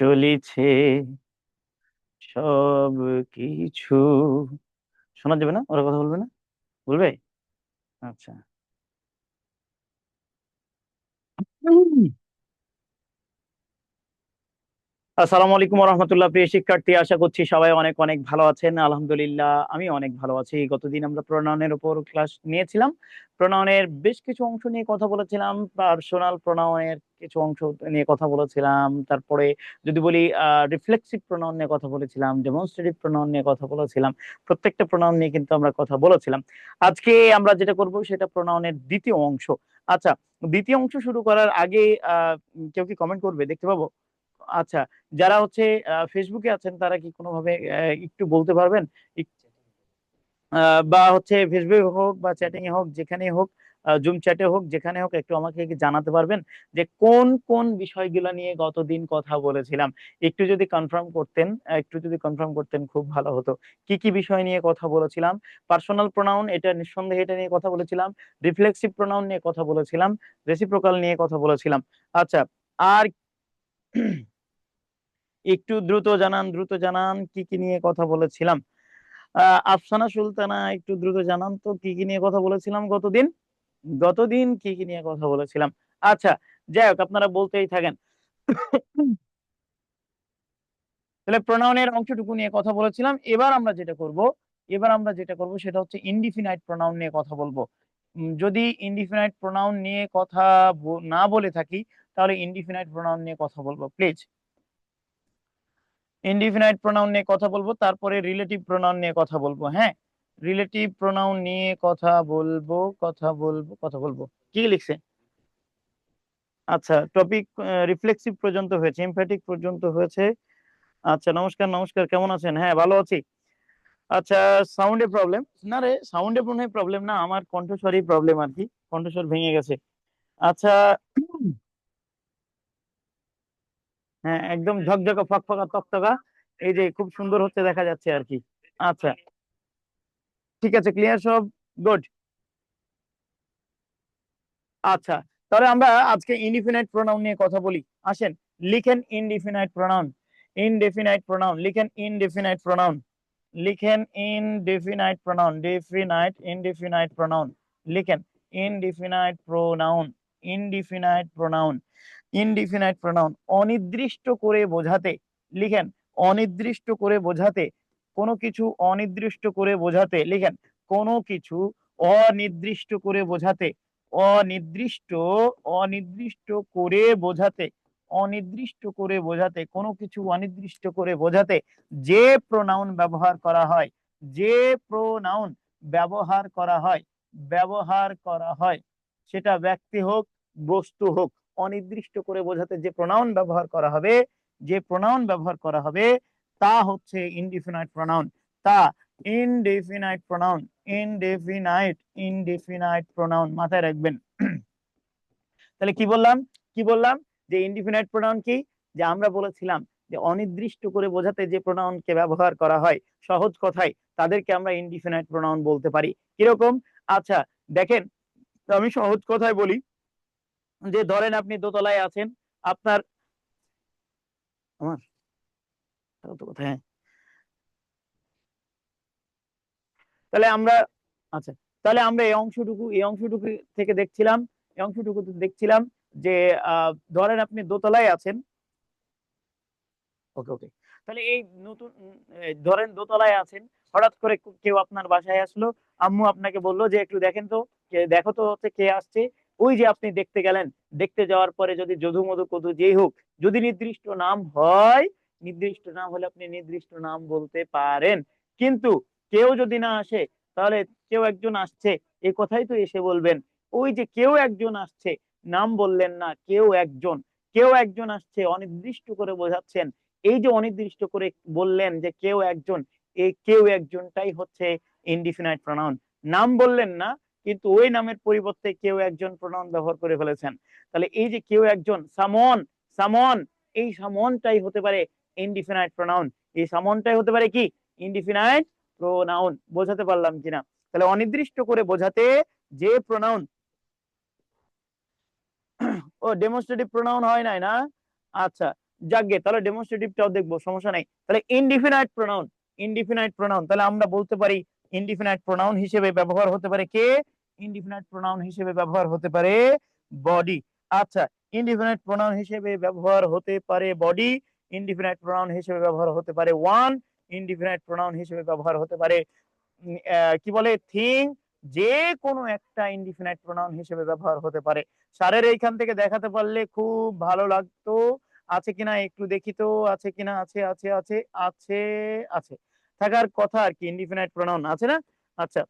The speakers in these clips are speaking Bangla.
চলিছে সব কিছু। শোনা যাবে না? ওরা কথা বলবে না? বলবে? আচ্ছা। হুম। আসসালামু আলাইকুম রহমতুল্লাহ। প্রিয় শিক্ষার্থী, আশা করছি সবাই অনেক অনেক ভালো আছেন। আলহামদুলিল্লাহ আমি অনেক ভালো আছি। গতদিন আমরা প্রণয়নের উপর ক্লাস নিয়েছিলাম। প্রণয়নের বেশ কিছু অংশ নিয়ে কথা বলেছিলাম, পার্সোনাল প্রণয়নের কিছু অংশ নিয়ে কথা বলেছিলাম। তারপরে যদি বলি রিফ্লেক্সিভ প্রণয়ন নিয়ে কথা বলেছিলাম, ডেমনস্ট্রেটিভ প্রণয়ন নিয়ে কথা বলেছিলাম। প্রত্যেকটা প্রণয়ন নিয়ে কিন্তু আমরা কথা বলেছিলাম। আজকে আমরা যেটা করব সেটা প্রণয়নের দ্বিতীয় অংশ। আচ্ছা, দ্বিতীয় অংশ শুরু করার আগে কেউ কি কমেন্ট করবে দেখতে পাবো? আচ্ছা, যারা হচ্ছে ফেসবুকে আছেন তারা কি কোনোভাবে একটু বলতে পারবেন? বা হচ্ছে ফেসবুকে হোক বা চ্যাটিং এ হোক, যেখানে হোক, জুম চ্যাটে হোক, যেখানে হোক, একটু আমাকে কি জানাতে পারবেন যে কোন কোন বিষয়গুলো নিয়ে গতদিন কথা বলেছিলাম? একটু যদি কনফার্ম করতেন, একটু যদি কনফার্ম করতেন খুব ভালো হতো। কি কি বিষয় নিয়ে কথা বলেছিলাম? পার্সোনাল প্রোনাউন, এটা নিঃসন্দেহে এটা নিয়ে কথা বলেছিলাম। রিফ্লেক্সিভ প্রোনাউন নিয়ে কথা বলেছিলাম। রেসিপ্রোকাল নিয়ে কথা বলেছিলাম। আচ্ছা, আর একটু দ্রুত জানান, দ্রুত জানান কি কি নিয়ে কথা বলেছিলাম। আফসানা সুলতানা, একটু দ্রুত জানান তো কি কি নিয়ে কথা বলেছিলাম গতদিন। গতদিন কি কি নিয়ে কথা বলেছিলাম? আচ্ছা, যাই হোক, আপনারা বলতেই থাকেন। তাহলে প্রোনাউনের অংশটুকু নিয়ে কথা বলেছিলাম। এবার আমরা যেটা করব সেটা হচ্ছে ইনডিফিনাইট প্রোনাউন নিয়ে কথা বলবো। যদি ইনডিফিনাইট প্রোনাউন নিয়ে কথা না বলে থাকি, তাহলে ইনডিফিনাইট প্রোনাউন নিয়ে কথা বলবো প্লিজ। ইনডিফিনাইট প্রোনাউন নিয়ে কথা বলবো, তারপরে রিলেটিভ প্রোনাউন নিয়ে কথা বলবো। হ্যাঁ, রিলেটিভ প্রোনাউন নিয়ে কথা বলবো, কথা বলবো, কথা বলবো। কি লিখছে? আচ্ছা, টপিক রিফ্লেক্সিভ পর্যন্ত হয়েছে, এমফ্যাটিক পর্যন্ত হয়েছে। আচ্ছা, নমস্কার নমস্কার, কেমন আছেন? হ্যাঁ, ভালো আছি। আচ্ছা, সাউন্ডে প্রবলেম? না রে, সাউন্ডে মনে হয় প্রবলেম না, আমার কণ্ঠস্বরই প্রবলেম আর কি, কণ্ঠস্বর ভেঙে গেছে। আচ্ছা। হ্যাঁ, একদম ঝকঝকা ফকফকা তকতকা, এই যে খুব সুন্দর হচ্ছে দেখা যাচ্ছে আর কি। আচ্ছা, ঠিক আছে, ক্লিয়ার সব? গুড। আচ্ছা, তাহলে আমরা আজকে ইনডিফিনাইট প্রোনাউন নিয়ে কথা বলি। আসেন, লিখেন ইনডিফিনাইট প্রোনাউন। ইনডেফিনাইট প্রোনাউন লিখেন, ইনডেফিনাইট প্রোনাউন লিখেন, indefinite pronoun, definite indefinite pronoun লিখেন। Indefinite pronoun, indefinite pronoun, indefinite pronoun অনির্দিষ্ট করে বোঝাতে। লিখেন, অনির্দিষ্ট করে বোঝাতে। কোনো কিছু অনির্দিষ্ট করে বোঝাতে। লিখেন, কোনো কিছু অনির্দিষ্ট করে বোঝাতে। অনির্দিষ্ট, অনির্দিষ্ট করে বোঝাতে। অনির্দিষ্ট করে বোঝাতে, কোনো কিছু অনির্দিষ্ট করে বোঝাতে যে প্রোনাউন ব্যবহার করা হয়, যে প্রোনাউন ব্যবহার করা হয়, ব্যবহার করা হয়, সেটা ব্যক্তি হোক, বস্তু হোক, অনির্দিষ্ট করে বোঝাতে যে প্রোনাউন ব্যবহার করা হবে, যে প্রোনাউন ব্যবহার করা হবে, তা হচ্ছে ইনডিফিনাইট প্রোনাউন। তা indefinite pronoun. Indefinite, indefinite pronoun মাথায় রাখবেন। তাহলে কি বললাম? কি বললাম? যে ইনডিফিনাইট প্রোনাউন কি? যে আমরা বলেছিলাম যে অনির্দিষ্ট করে বোঝাতে যে প্রোনাউনকে ব্যবহার করা হয়, সহজ কথায় তাদেরকে আমরা ইনডিফিনাইট প্রোনাউন বলতে পারি। কিরকম? আচ্ছা, দেখেন, তো আমি সহজ কথায় বলি, যে ধরেন আপনি দোতলায় আছেন, আপনার, আমার তো কথা, হ্যাঁ। তাহলে আমরা, আচ্ছা, তাহলে আমরা এই অংশটুকু থেকে দেখছিলাম, এই অংশটুকু দেখছিলাম যে ধরেন আপনি দোতলায় আছেন। ওকে ওকে। তাহলে এই নতুন ধরেন দোতলায় আছেন, হঠাৎ করে কেউ আপনার বাসায় আসলো, আম্মু আপনাকে বললো যে একটু দেখেন তো, দেখো তো হচ্ছে কে আসছে। ওই যে আপনি দেখতে গেলেন, দেখতে যাওয়ার পরে যদি যদু মধু কদু যেই হোক, যদি নির্দিষ্ট নাম হয়, নির্দিষ্ট নাম হলে আপনি নির্দিষ্ট নাম বলতে পারেন। কিন্তু কেউ যদি না আসে, তাহলে কেউ একজন আসছে, এই কথাই তো এসে বলবেন। ওই যে কেউ একজন আসছে, নাম বললেন না, কেউ একজন, কেউ একজন আসছে, অনির্দিষ্ট করে বোঝাচ্ছেন। এই যে অনির্দিষ্ট করে বললেন যে কেউ একজন, এই কেউ একজনটাই হচ্ছে ইনডিফিনাইট প্রোনাউন। নাম বললেন না, কিন্তু ওই নামের পরিবর্তে কেউ একজন প্রোনাউন ব্যবহার করে ফেলেছেন। তাহলে এই যে কেউ একজন, সামন, সামন, এই সামনটাই হতে পারে ইনডিফিনাইট প্রোনাউন। এই সামনটাই হতে পারে কি? Indefinite pronoun. বোঝাতে পারলাম কিনা? তাহলে অনির্দিষ্ট করে বোঝাতে যে প্রোনাউন, ও ডেমনস্ট্রেটিভ প্রোনাউন হয় নাই না? আচ্ছা, যাকগে, তাহলে ডেমনস্ট্রেটিভটাও দেখবো, সমস্যা নাই। তাহলে ইনডিফিনাইট প্রোনাউন, ইনডিফিনাইট প্রোনাউন, তাহলে আমরা বলতে পারি ইনডিফিনাইট প্রোনাউন হিসেবে ব্যবহার হতে পারে কে? ইনডিফিনাইট প্রোনাউন হিসেবে ব্যবহার হতে পারে বডি। আচ্ছা, ইনডিফিনাইট প্রোনাউন হিসেবে ব্যবহার হতে পারে বডি, ইনডিফিনাইট প্রোনাউন হিসেবে ব্যবহার হতে পারে ওয়ান, ইনডিফিনাইট প্রোনাউন হিসেবে ব্যবহার হতে পারে কি বলে থিং, যে কোনো একটা ইনডিফিনাইট প্রোনাউন হিসেবে ব্যবহার হতে পারে। স্যারের এইখান থেকে দেখাতে পারলে খুব ভালো লাগতো। আছে কিনা একটু দেখি তো, আছে কিনা, আছে আছে আছে আছে আছে, থাকার কথা আর কি, ইনডিফিনাইট প্রোনাউন আছে না? আচ্ছা,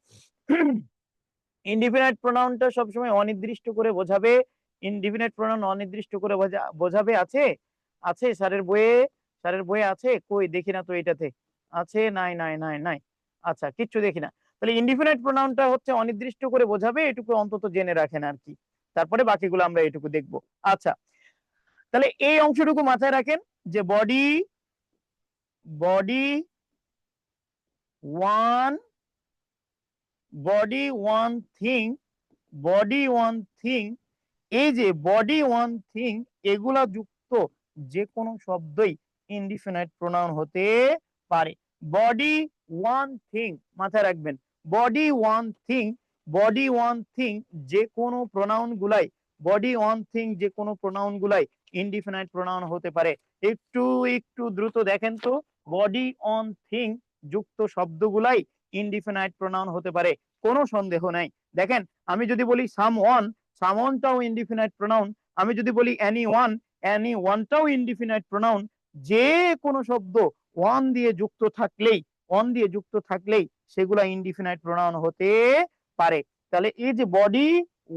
ইনডিফিনাইট প্রোনাউনটা সবসময় অনির্দিষ্ট করে বোঝাবে, ইনডিফিনাইট প্রোনাউন অনির্দিষ্ট করে বোঝাবে, আছে আছে স্যারের বইয়ে, স্যারের বইয়ে আছে, কই দেখি না তো এটাতে আছে, নাই নাই নাই নাই, আচ্ছা কিচ্ছু দেখি না। তাহলে ইনডিফিনাইট প্রোনাউনটা হচ্ছে অনির্দিষ্ট করে বোঝাবে, এটুকু অন্তত জেনে রাখেন আর কি, তারপরে বাকিগুলো আমরা এটুকু দেখবো। আচ্ছা, তাহলে এই অংশটুকু মাথায় রাখেন যে body, body one, body one thing, body one thing, এই যে বডি ওয়ান থিং এগুলা যুক্ত যে কোনো শব্দই ইনডিফিনাইট প্রোনাউন হতে পারে। বডি ওয়ান থিং মাথায় রাখবেন, body one thing, body one thing যে কোনো প্রোনাউন গুলাই, বডি ওয়ান থিং যে কোনো প্রোনাউন গুলাই ইনডিফিনাইট প্রোনাউন হতে পারে। একটু একটু দ্রুত দেখেন তো, বডি অন থিং যুক্ত শব্দগুলাই ইনডিফিনাইট প্রোনাউন হতে পারে, কোনো সন্দেহ নাই। দেখেন, আমি যদি বলি সামওয়ান, সামওয়ানটাও ইনডিফিনাইট প্রোনাউন, আমি যদি বলি এনিওয়ান, এনিওয়ানটাও ইনডিফিনাইট প্রোনাউন। যে কোনো শব্দ ওয়ান দিয়ে যুক্ত থাকলেই, ওয়ান দিয়ে যুক্ত থাকলেই সেগুলা ইনডিফিনাইট প্রোনাউন হতে পারে। তাহলে এই যে বডি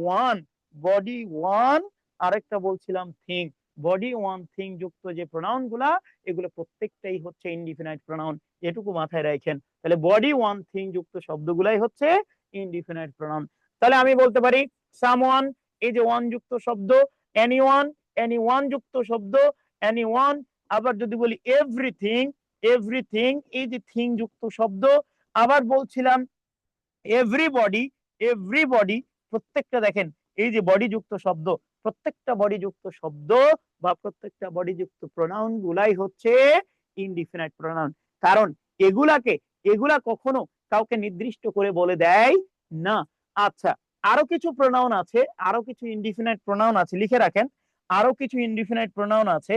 ওয়ান, বডি ওয়ান, আরেকটা বলছিলাম থিং, বডি ওয়ান থিং যুক্ত যে প্রোনাউন গুলা, এগুলো প্রত্যেকটাই হচ্ছে ইনডিফিনাইট প্রোনাউন, এটুকু মাথায় রাখেন। তাহলে বডি ওয়ান থিং যুক্ত শব্দগুলাই হচ্ছে ইনডিফিনাইট প্রোনাউন। তাহলে আমি বলতে পারি সামওয়ান, এই যে ওয়ান যুক্ত শব্দ, এনিওয়ান, এনিওয়ান যুক্ত শব্দ, এনিওয়ান। আবার যদি বলি এভরিথিং, এভরিথিং এই যে থিং যুক্ত শব্দ। আবার বলছিলাম এভরিবডি, এভরিবডি, প্রত্যেকটা দেখেন এই যে বডি যুক্ত শব্দ, প্রত্যেকটা বডি যুক্ত শব্দ বা প্রত্যেকটা বডি যুক্ত প্রোনাউন গুলাই হচ্ছে ইনডিফিনাইট প্রোনাউন। কারণ এগুলাকে, এগুলা কখনো কাউকে নির্দিষ্ট করে বলে দেয় না। আচ্ছা, আরো কিছু প্রোনাউন আছে, আরো কিছু ইনডিফিনাইট প্রোনাউন আছে, লিখে রাখেন, আরো কিছু ইনডিফিনাইট প্রোনাউন আছে,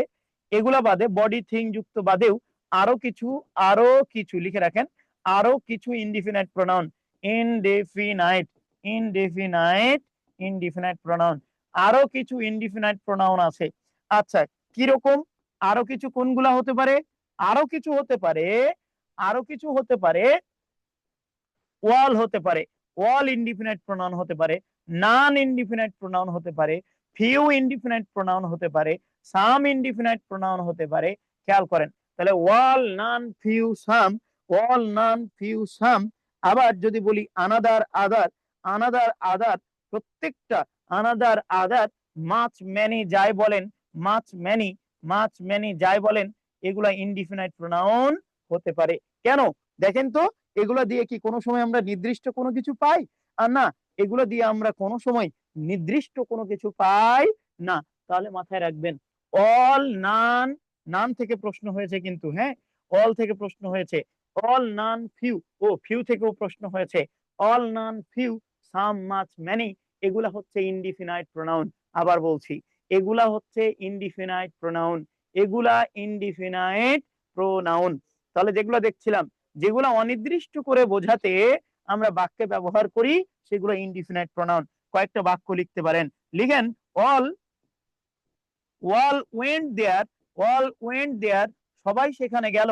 এগুলা বাদে বডি থিং যুক্ত বাদেও আরো কিছু, আরো কিছু লিখে রাখেন, আরো কিছু indefinite pronoun, indefinite, indefinite, indefinite pronoun, আরো কিছু ইনডিফিনাইট প্রোনাউন আছে। আচ্ছা, কিরকম আরো কিছু, কোনগুলা হতে পারে? আরো কিছু হতে পারে, আরো কিছু হতে পারে ওয়াল হতে পারে, ওয়াল ইনডিফিনাইট প্রোনাউন হতে পারে, নন ইনডিফিনাইট প্রোনাউন হতে পারে, ফিউ ইনডিফিনাইট প্রোনাউন হতে পারে, সাম ইনডিফিনাইট প্রোনাউন হতে পারে। খেয়াল করেন, তাহলে ওয়াল, নন, ফিউ, সাম, ওয়াল, নন, ফিউ, সাম। আবার যদি বলি আনাদার, আদার, আনাদার, আদার, প্রত্যেকটা আনাদার, আদার, মাচ, ম্যানি যাই বলেন, মাচ, ম্যানি, মাচ, ম্যানি যাই বলেন, এগুলা ইনডিফিনাইট প্রোনাউন হতে পারে। কেন দেখেন তো, এগুলো দিয়ে কি কোনো সময় আমরা নির্দিষ্ট কোনো কিছু পাই? আর না, এগুলো দিয়ে আমরা কোনো সময় নির্দিষ্ট কোনো কিছু পাই না। তাহলে মাথায় রাখবেন, অল, নান, নান থেকে প্রশ্ন হয়েছে কিন্তু, হ্যাঁ, অল থেকে প্রশ্ন হয়েছে, অল, নান, ফিউ, ও ফিউ থেকেও প্রশ্ন হয়েছে, অল, নান, ফিউ, সাম, মাচ, ম্যানি, এগুলা হচ্ছে ইনডিফিনাইট প্রোনাউন। আবার বলছি, এগুলা হচ্ছে ইনডিফিনাইট প্রোনাউন, এগুলা ইনডিফিনাইট প্রোনাউন। তাহলে যেগুলো দেখছিলাম, যেগুলো অনির্দিষ্ট করে বোঝাতে আমরা বাক্যে ব্যবহার করি, সেগুলো ইনডিফিনাইট প্রোনাউন। কয়েকটা বাক্য লিখতে পারেন, লিখেন, all, all went there, all went there, সবাই সেখানে গেল,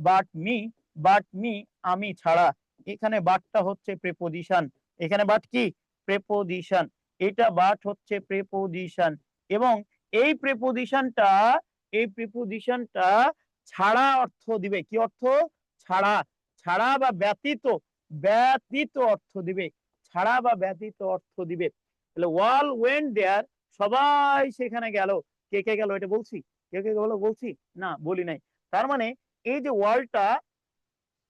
বাট মি, বাট মি, আমি ছাড়া। এখানে বাটটা হচ্ছে প্রেপোজিশন, এখানে বাট কি? প্রেপোজিশন, এটা বাট হচ্ছে প্রেপোজিশন। এবং এই প্রেপোজিশনটা, এই প্রেপোজিশনটা ছাড়া অর্থ দিবে, কি অর্থ? ছাড়া, ছাড়া বা ব্যতীত, ব্যতীত অর্থ দিবে, ছাড়া বা ব্যতীত অর্থ দিবে। তাহলে ওয়াল ওয়েন্ট দেয়ার, সবাই সেখানে গেল, কে কে গেল এটা বলছি? কে কে গেল বলছি? না, বলি নাই। তার মানে এই যে ওয়ালটা,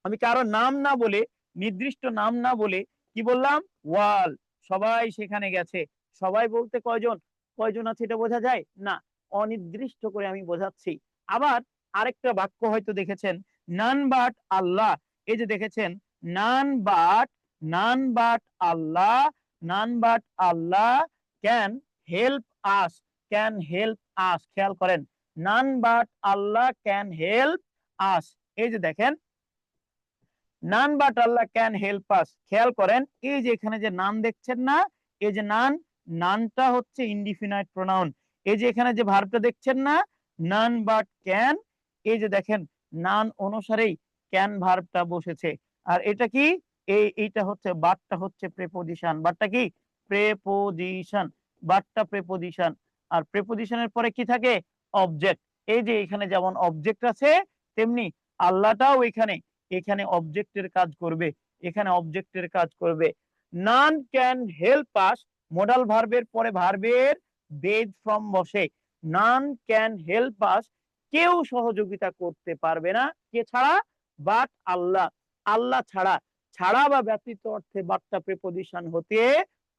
আমি কারো নাম না বলে, নির্দিষ্ট নাম না বলে কি বললাম? ওয়াল, সবাই সেখানে গেছে। সবাই বলতে কয়জন, কয়জন আছে এটা বোঝা যায় না, অনির্দিষ্ট করে আমি বোঝাচ্ছি। আবার আরেকটা বাক্য হয়তো দেখেছেন, নান বাট আল্লাহ। এই যে দেখেছেন none but Allah, none but Allah can help us, can help us. খেয়াল করেন, none but Allah can help us. এই যে দেখেন none but Allah can help us. খেয়াল করেন এই যে এখানে যে নান দেখছেন না, এই যে নানটা হচ্ছে ইনডিফিনাইট প্রোনাউন। এই যে এখানে যে ভার্বটা দেখছেন না, নান বাট ক্যান, এই যে দেখেন নান অনুসারেই ক্যান ভার্বটা বসেছে। আর এটা কি, এইটা হচ্ছে বাটটা হচ্ছে প্রেপোজিশন। বাটটা কি, প্রেপোজিশন। বাটটা প্রেপোজিশন। আর প্রেপোজিশনের পরে কি থাকে, অবজেক্ট। এই যে এখানে যেমন অবজেক্ট আছে, তেমনি আল্লাহটাও এখানে এখানে অবজেক্টের কাজ করবে, এখানে অবজেক্টের কাজ করবে। None can help us, modal ভার্বের পরে ভার্বের বেজ ফর্ম বসে। নান ক্যান হেল্প আস, কেউ সহযোগিতা করতে পারবে না, কে ছাড়া, বাট আল্লাহ, আল্লাহ ছাড়া। ছাড়া বা ব্যতীত অর্থে বাটটা প্রিপোজিশন হতে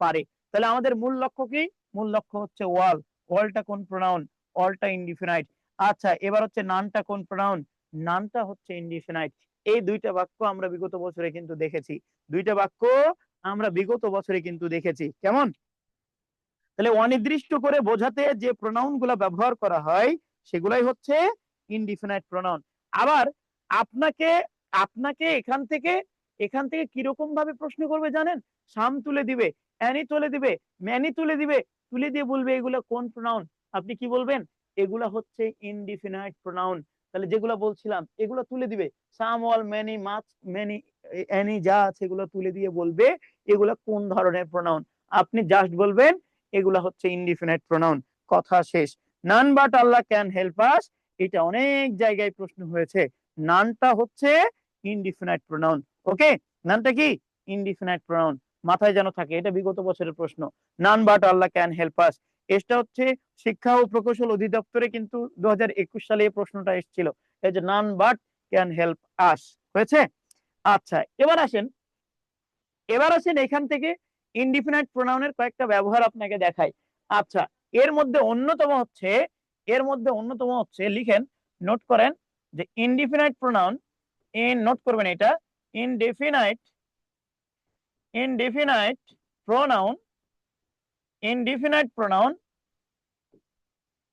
পারে। তাহলে আমাদের মূল লক্ষ্য কি, মূল লক্ষ্য হচ্ছে ওয়াল। ওয়ালটা কোন প্রোনাউন, ওয়ালটা ইনডিফিনাইট। আচ্ছা এবার হচ্ছে নানটা কোন প্রোনাউন, নানটা হচ্ছে ইনডিফিনাইট। এই দুইটা বাক্য আমরা বিগত বছরে কিন্তু দেখেছি, দুইটা বাক্য আমরা বিগত বছরে কিন্তু দেখেছি। কেমন, তাহলে অনির্দিষ্ট করে বোঝাতে যে প্রোনাউন গুলা ব্যবহার করা হয় সেগুলাই হচ্ছে ইনডিফিনাইট প্রোনাউন। আবার আপনাকে আপনাকে এখান থেকে কিরকম ভাবে প্রশ্ন করবে জানেন, সাম তুলে দিবে, অ্যানি তুলে দিবে, ম্যানি তুলে দিবে, তুলে দিয়ে বলবে এগুলা কোন প্রোনাউন। আপনি কি বলবেন, এগুলা হচ্ছে ইনডিফিনাইট প্রোনাউন। তাহলে যেগুলা বলছিলাম এগুলো তুলে দিবে, some, all, many, much, many, any যা আছে এগুলো তুলে দিয়ে বলবে এগুলা কোন ধরনের প্রোনাউন। আপনি জাস্ট বলবেন এগুলা হচ্ছে ইনডিফিনাইট প্রোনাউন, কথা শেষ। None but Allah can help us, এটা অনেক জায়গায় প্রশ্ন হয়েছে। নানটা হচ্ছে ইনডিফিনাইট প্রোনাউন। ওকে, নানটা কি, ইনডিফিনাইট প্রোনাউন, মাথায় যেন থাকে, এটা বিগত বছরের প্রশ্ন। None but Allah can help us, এটা হচ্ছে শিক্ষা ও প্রকৌশল অধিদপ্তরে কিন্তু 2021 সালে এই প্রশ্নটা এসেছিল। এই যে none but can help us হয়েছে। আচ্ছা এবার আসেন এখান থেকে ইনডিফিনাইট প্রোনাউনের কয়েকটা ব্যবহার আপনাকে দেখাই। আচ্ছা এর মধ্যে অন্যতম হচ্ছে লিখেন, নোট করেন যে ইনডিফিনাইট প্রোনাউন, নোট করবেন এটা, indefinite indefinite pronoun indefinite pronoun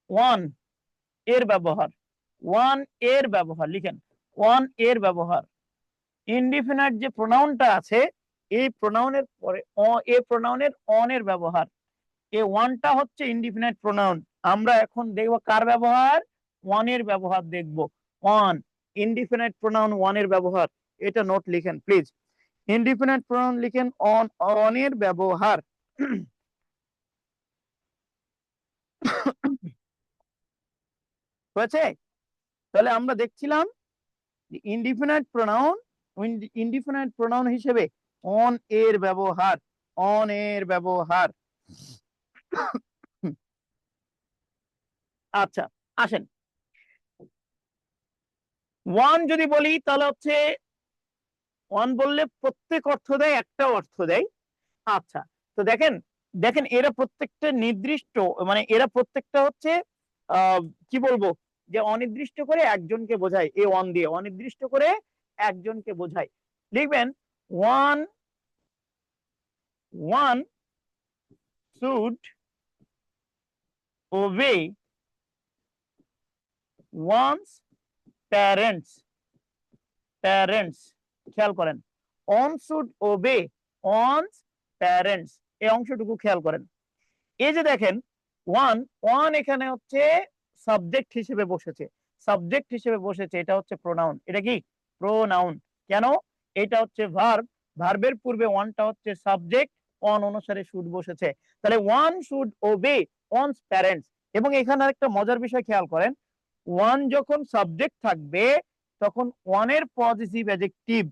one এর ব্যবহার, ওয়ান এর ব্যবহার লিখেন, ওয়ান এর ব্যবহার। ইনডিফিনাইট যে প্রোনাউনটা আছে এই প্রোনাউনের পরে এই প্রোনাউনের অন এর ব্যবহার। এই ওয়ানটা হচ্ছে ইনডিফিনাইট প্রোনাউন। আমরা এখন দেখব কার ব্যবহার, ওয়ান এর ব্যবহার দেখব। ওয়ান, ইনডিফিনাইট প্রোনাউন ওয়ান এর ব্যবহার, এটা নোট লিখেন প্লিজ। ইনডিফিনাইট প্রোনাউন লিখেন অন এর ব্যবহার। হয়েছে, তাহলে আমরা দেখছিলাম ইনডিফিনাইট প্রোনাউন হিসেবে অন এর ব্যবহার, অন এর ব্যবহার। আচ্ছা আসেন, ওয়ান যদি বলি তাহলে হচ্ছে ওয়ান বললে প্রত্যেক অর্থ দেয়, একটা অর্থ দেয়। আচ্ছা তো দেখেন দেখেন এরা প্রত্যেকটা নির্দিষ্ট, মানে এরা প্রত্যেকটা হচ্ছে কি বলবো, যে অনির্দিষ্ট করে একজনকে বোঝায়, এ ওয়ান দিয়ে অনির্দিষ্ট করে একজনকে বোঝায়। লিখবেন one one should obey one's parents, parents, খেয়াল করেন, one should obey one's parents, এই অংশটুকু খেয়াল করেন। এই যে দেখেন ওয়ান, ওয়ান এখানে হচ্ছে সাবজেক্ট হিসেবে বসেছে, সাবজেক্ট হিসেবে বসেছে, এটা হচ্ছে প্রোনাউন। এটা কি প্রোনাউন, কেন, এটা হচ্ছে ভার্ব, ভার্বের পূর্বে ওয়ানটা হচ্ছে সাবজেক্ট, অন অনুসারে শুড বসেছে। তাহলে one should obey one's parents. এবং এখানে একটা মজার বিষয় খেয়াল করেন, ওয়ান যখন সাবজেক্ট থাকবে তখন ওয়ানের পজিটিভ অ্যাডজেক্টিভ,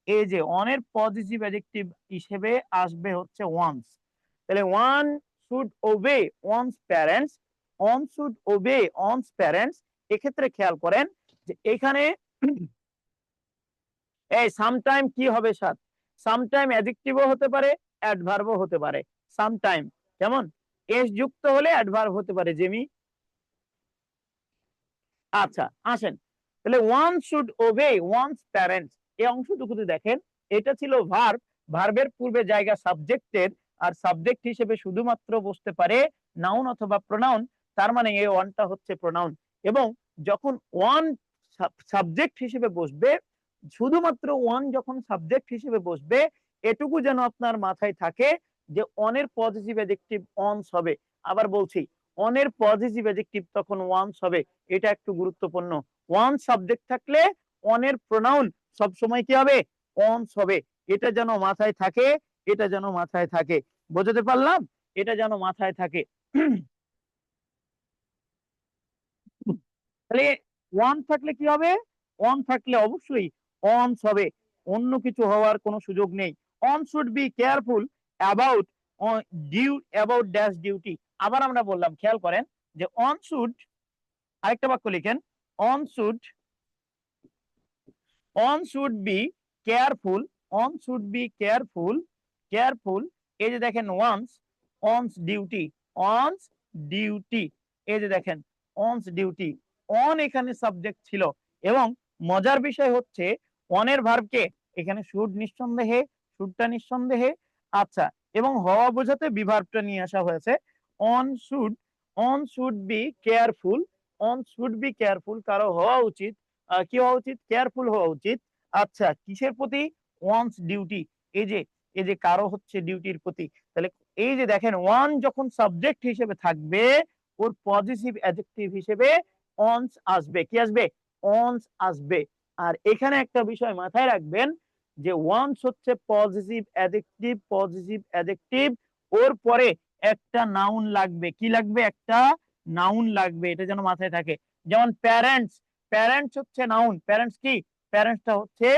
এই যে ওয়ানের পজিটিভ অ্যাডজেক্টিভ হিসেবে আসবে হচ্ছে ওয়ান্স। তাহলে one should obey one's parents, one should obey one's parents. এক্ষেত্রে খেয়াল করেন যে এখানে এই সামটাইম কি হবে সাথে, সামটাইম অ্যাডজেক্টিভও হতে পারে, অ্যাডভার্বও হতে পারে। সামটাইম যেমন এস যুক্ত হলে অ্যাডভার্ব হতে পারে, যেমি। আচ্ছা আসেন, তাহলে one should obey one's parents, এই অংশটুকুতে দেখেন এটা ছিল ভার্ব, ভার্বের পূর্বে জায়গা সাবজেক্টের, আর সাবজেক্ট হিসেবে শুধুমাত্র বসতে পারে নাউন অথবা প্রোনাউন, তার মানে এই ওয়ানটা হচ্ছে প্রোনাউন। এবং যখন ওয়ান সাবজেক্ট হিসেবে বসবে, শুধুমাত্র ওয়ান যখন সাবজেক্ট হিসেবে বসবে, এটুকু যেন আপনার মাথায় থাকে যে অনের পজিটিভ অ্যাডজেক্টিভ অনস হবে। আবার বলছি, অনের পজিটিভ অ্যাডজেক্টিভ তখন ওয়ান্স হবে, এটা একটু গুরুত্বপূর্ণ। ওয়ান সাবজেক্ট থাকলে অনের প্রোনাউন সবসময় কি হবে? অনস হবে। এটা যেন মাথায় থাকে, এটা যেন মাথায় থাকে। বোঝাতে পারলাম? এটা যেন মাথায় থাকে। তাহলে ওয়ান থাকলে কি হবে? অন থাকলে অবশ্যই অনস হবে, অন্য কিছু হওয়ার কোনো সুযোগ নেই। On should be careful about about dash duty. আবার আমরা বললাম, খেয়াল করেন যে অন শুড, আরেকটা বাক্য লিখেন, one should, one should be careful, one should be careful, careful, এই যে দেখেন one's, one's duty, one's duty, এই যে দেখেন অনস ডিউটি, অন এখানে সাবজেক্ট ছিল। এবং মজার বিষয় হচ্ছে অনের ভার্বকে এখানে শুড নিঃসন্দেহে, শুডটা নিঃসন্দেহে, আচ্ছা, এবং হওয়া বোঝাতে বি ভার্বটা নিয়ে আসা হয়েছে। On should, one should be careful, one should be careful, কারো হওয়া উচিত কি হওয়া উচিত? কেয়ারফুল হওয়া উচিত। আচ্ছা, কিসের প্রতি? ওয়ান্স ডিউটি, এই যে, এই যে কারো হচ্ছে ডিউটির প্রতি। তাহলে এই যে দেখেন ওয়ান যখন সাবজেক্ট হিসেবে থাকবে, ওর পজিটিভ অ্যাডজেক্টিভ হিসেবে অনস আসবে। কি আসবে? অনস আসবে। আর এখানে একটা বিষয় মাথায় রাখবেন যে ওয়ান্স হচ্ছে পজিটিভ অ্যাডজেক্টিভ, পজিটিভ অ্যাডজেক্টিভ, ওর পরে একটা নাউন লাগবে। কি লাগবে? একটা নাউন লাগবে, এটা যেন মাথায় থাকে। যেমন প্যারেন্টস, প্যারেন্টস হচ্ছে নাউন, প্যারেন্টস কি? প্যারেন্টসটা হচ্ছে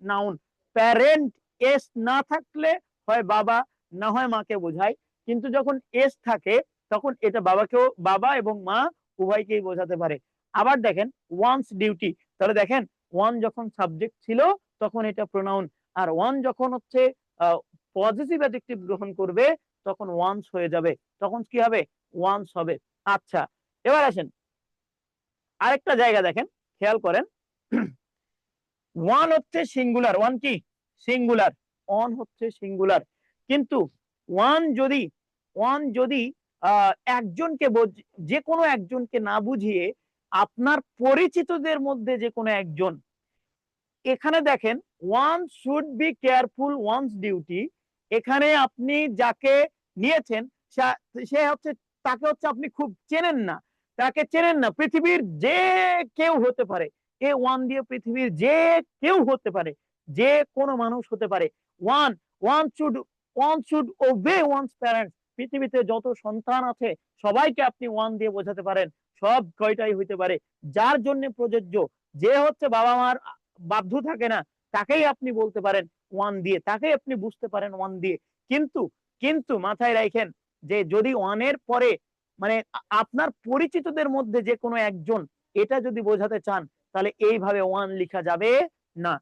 নাউন। প্যারেন্ট এস না থাকলে হয় বাবা, না হয় মাকে বোঝায়, কিন্তু যখন এস থাকে তখন এটা বাবাকেও, বাবা এবং মা উভয়কেই বোঝাতে পারে। আবার দেখেন ওয়ান্স ডিউটি, তাহলে দেখেন ওয়ান যখন সাবজেক্ট ছিল তখন এটা প্রোনাউন, আর ওয়ান যখন হচ্ছে পজিটিভ অ্যাডজেক্টিভ গ্রহণ করবে তখন ওয়ান্স হয়ে যাবে, তখন কি হবে? ওয়ান্স হবে। আচ্ছা, এবার আসেন আরেকটা জায়গা দেখেন, খেয়াল করেন, ওয়ান হচ্ছে সিঙ্গুলার, ওয়ান কি? সিঙ্গুলার, অন হচ্ছে সিঙ্গুলার, কিন্তু ওয়ান যদি, ওয়ান যদি একজনকে যে কোনো একজনকে না বুঝিয়ে আপনার পরিচিতদের মধ্যে যে কোনো একজন, এখানে দেখেন one should be careful one's duty, এখানে আপনি যাকে নিয়েছেন সে হচ্ছে, তাকে হচ্ছে আপনি খুব চেনেন না, তাকে চেনেন না, পৃথিবীর যে কেউ হতে পারে, এ ওয়ান দিয়ে পৃথিবীর যে কেউ হতে পারে, যে কোনো মানুষ হতে পারে। One, one should, one should obey one's parents, পৃথিবীতে যত সন্তান আছে সবাইকে আপনি ওয়ান দিয়ে বোঝাতে পারেন, সব কয়টাই হইতে পারে, যার জন্য প্রযোজ্য, যে হচ্ছে বাবা মার বাধ্য থাকে না, তাকেই আপনি বলতে পারেন ওয়ান দিয়ে, তাকেই আপনি বুঝতে পারেন ওয়ান দিয়ে। কিন্তু, কিন্তু মাথায় রাখেন যে যদি ওয়ানের পরে মানে আপনার পরিচিতদের মধ্যে যে কোনো একজন, এটা যদি বোঝাতে চান তাহলে এইভাবে ওয়ান লিখা যাবে না।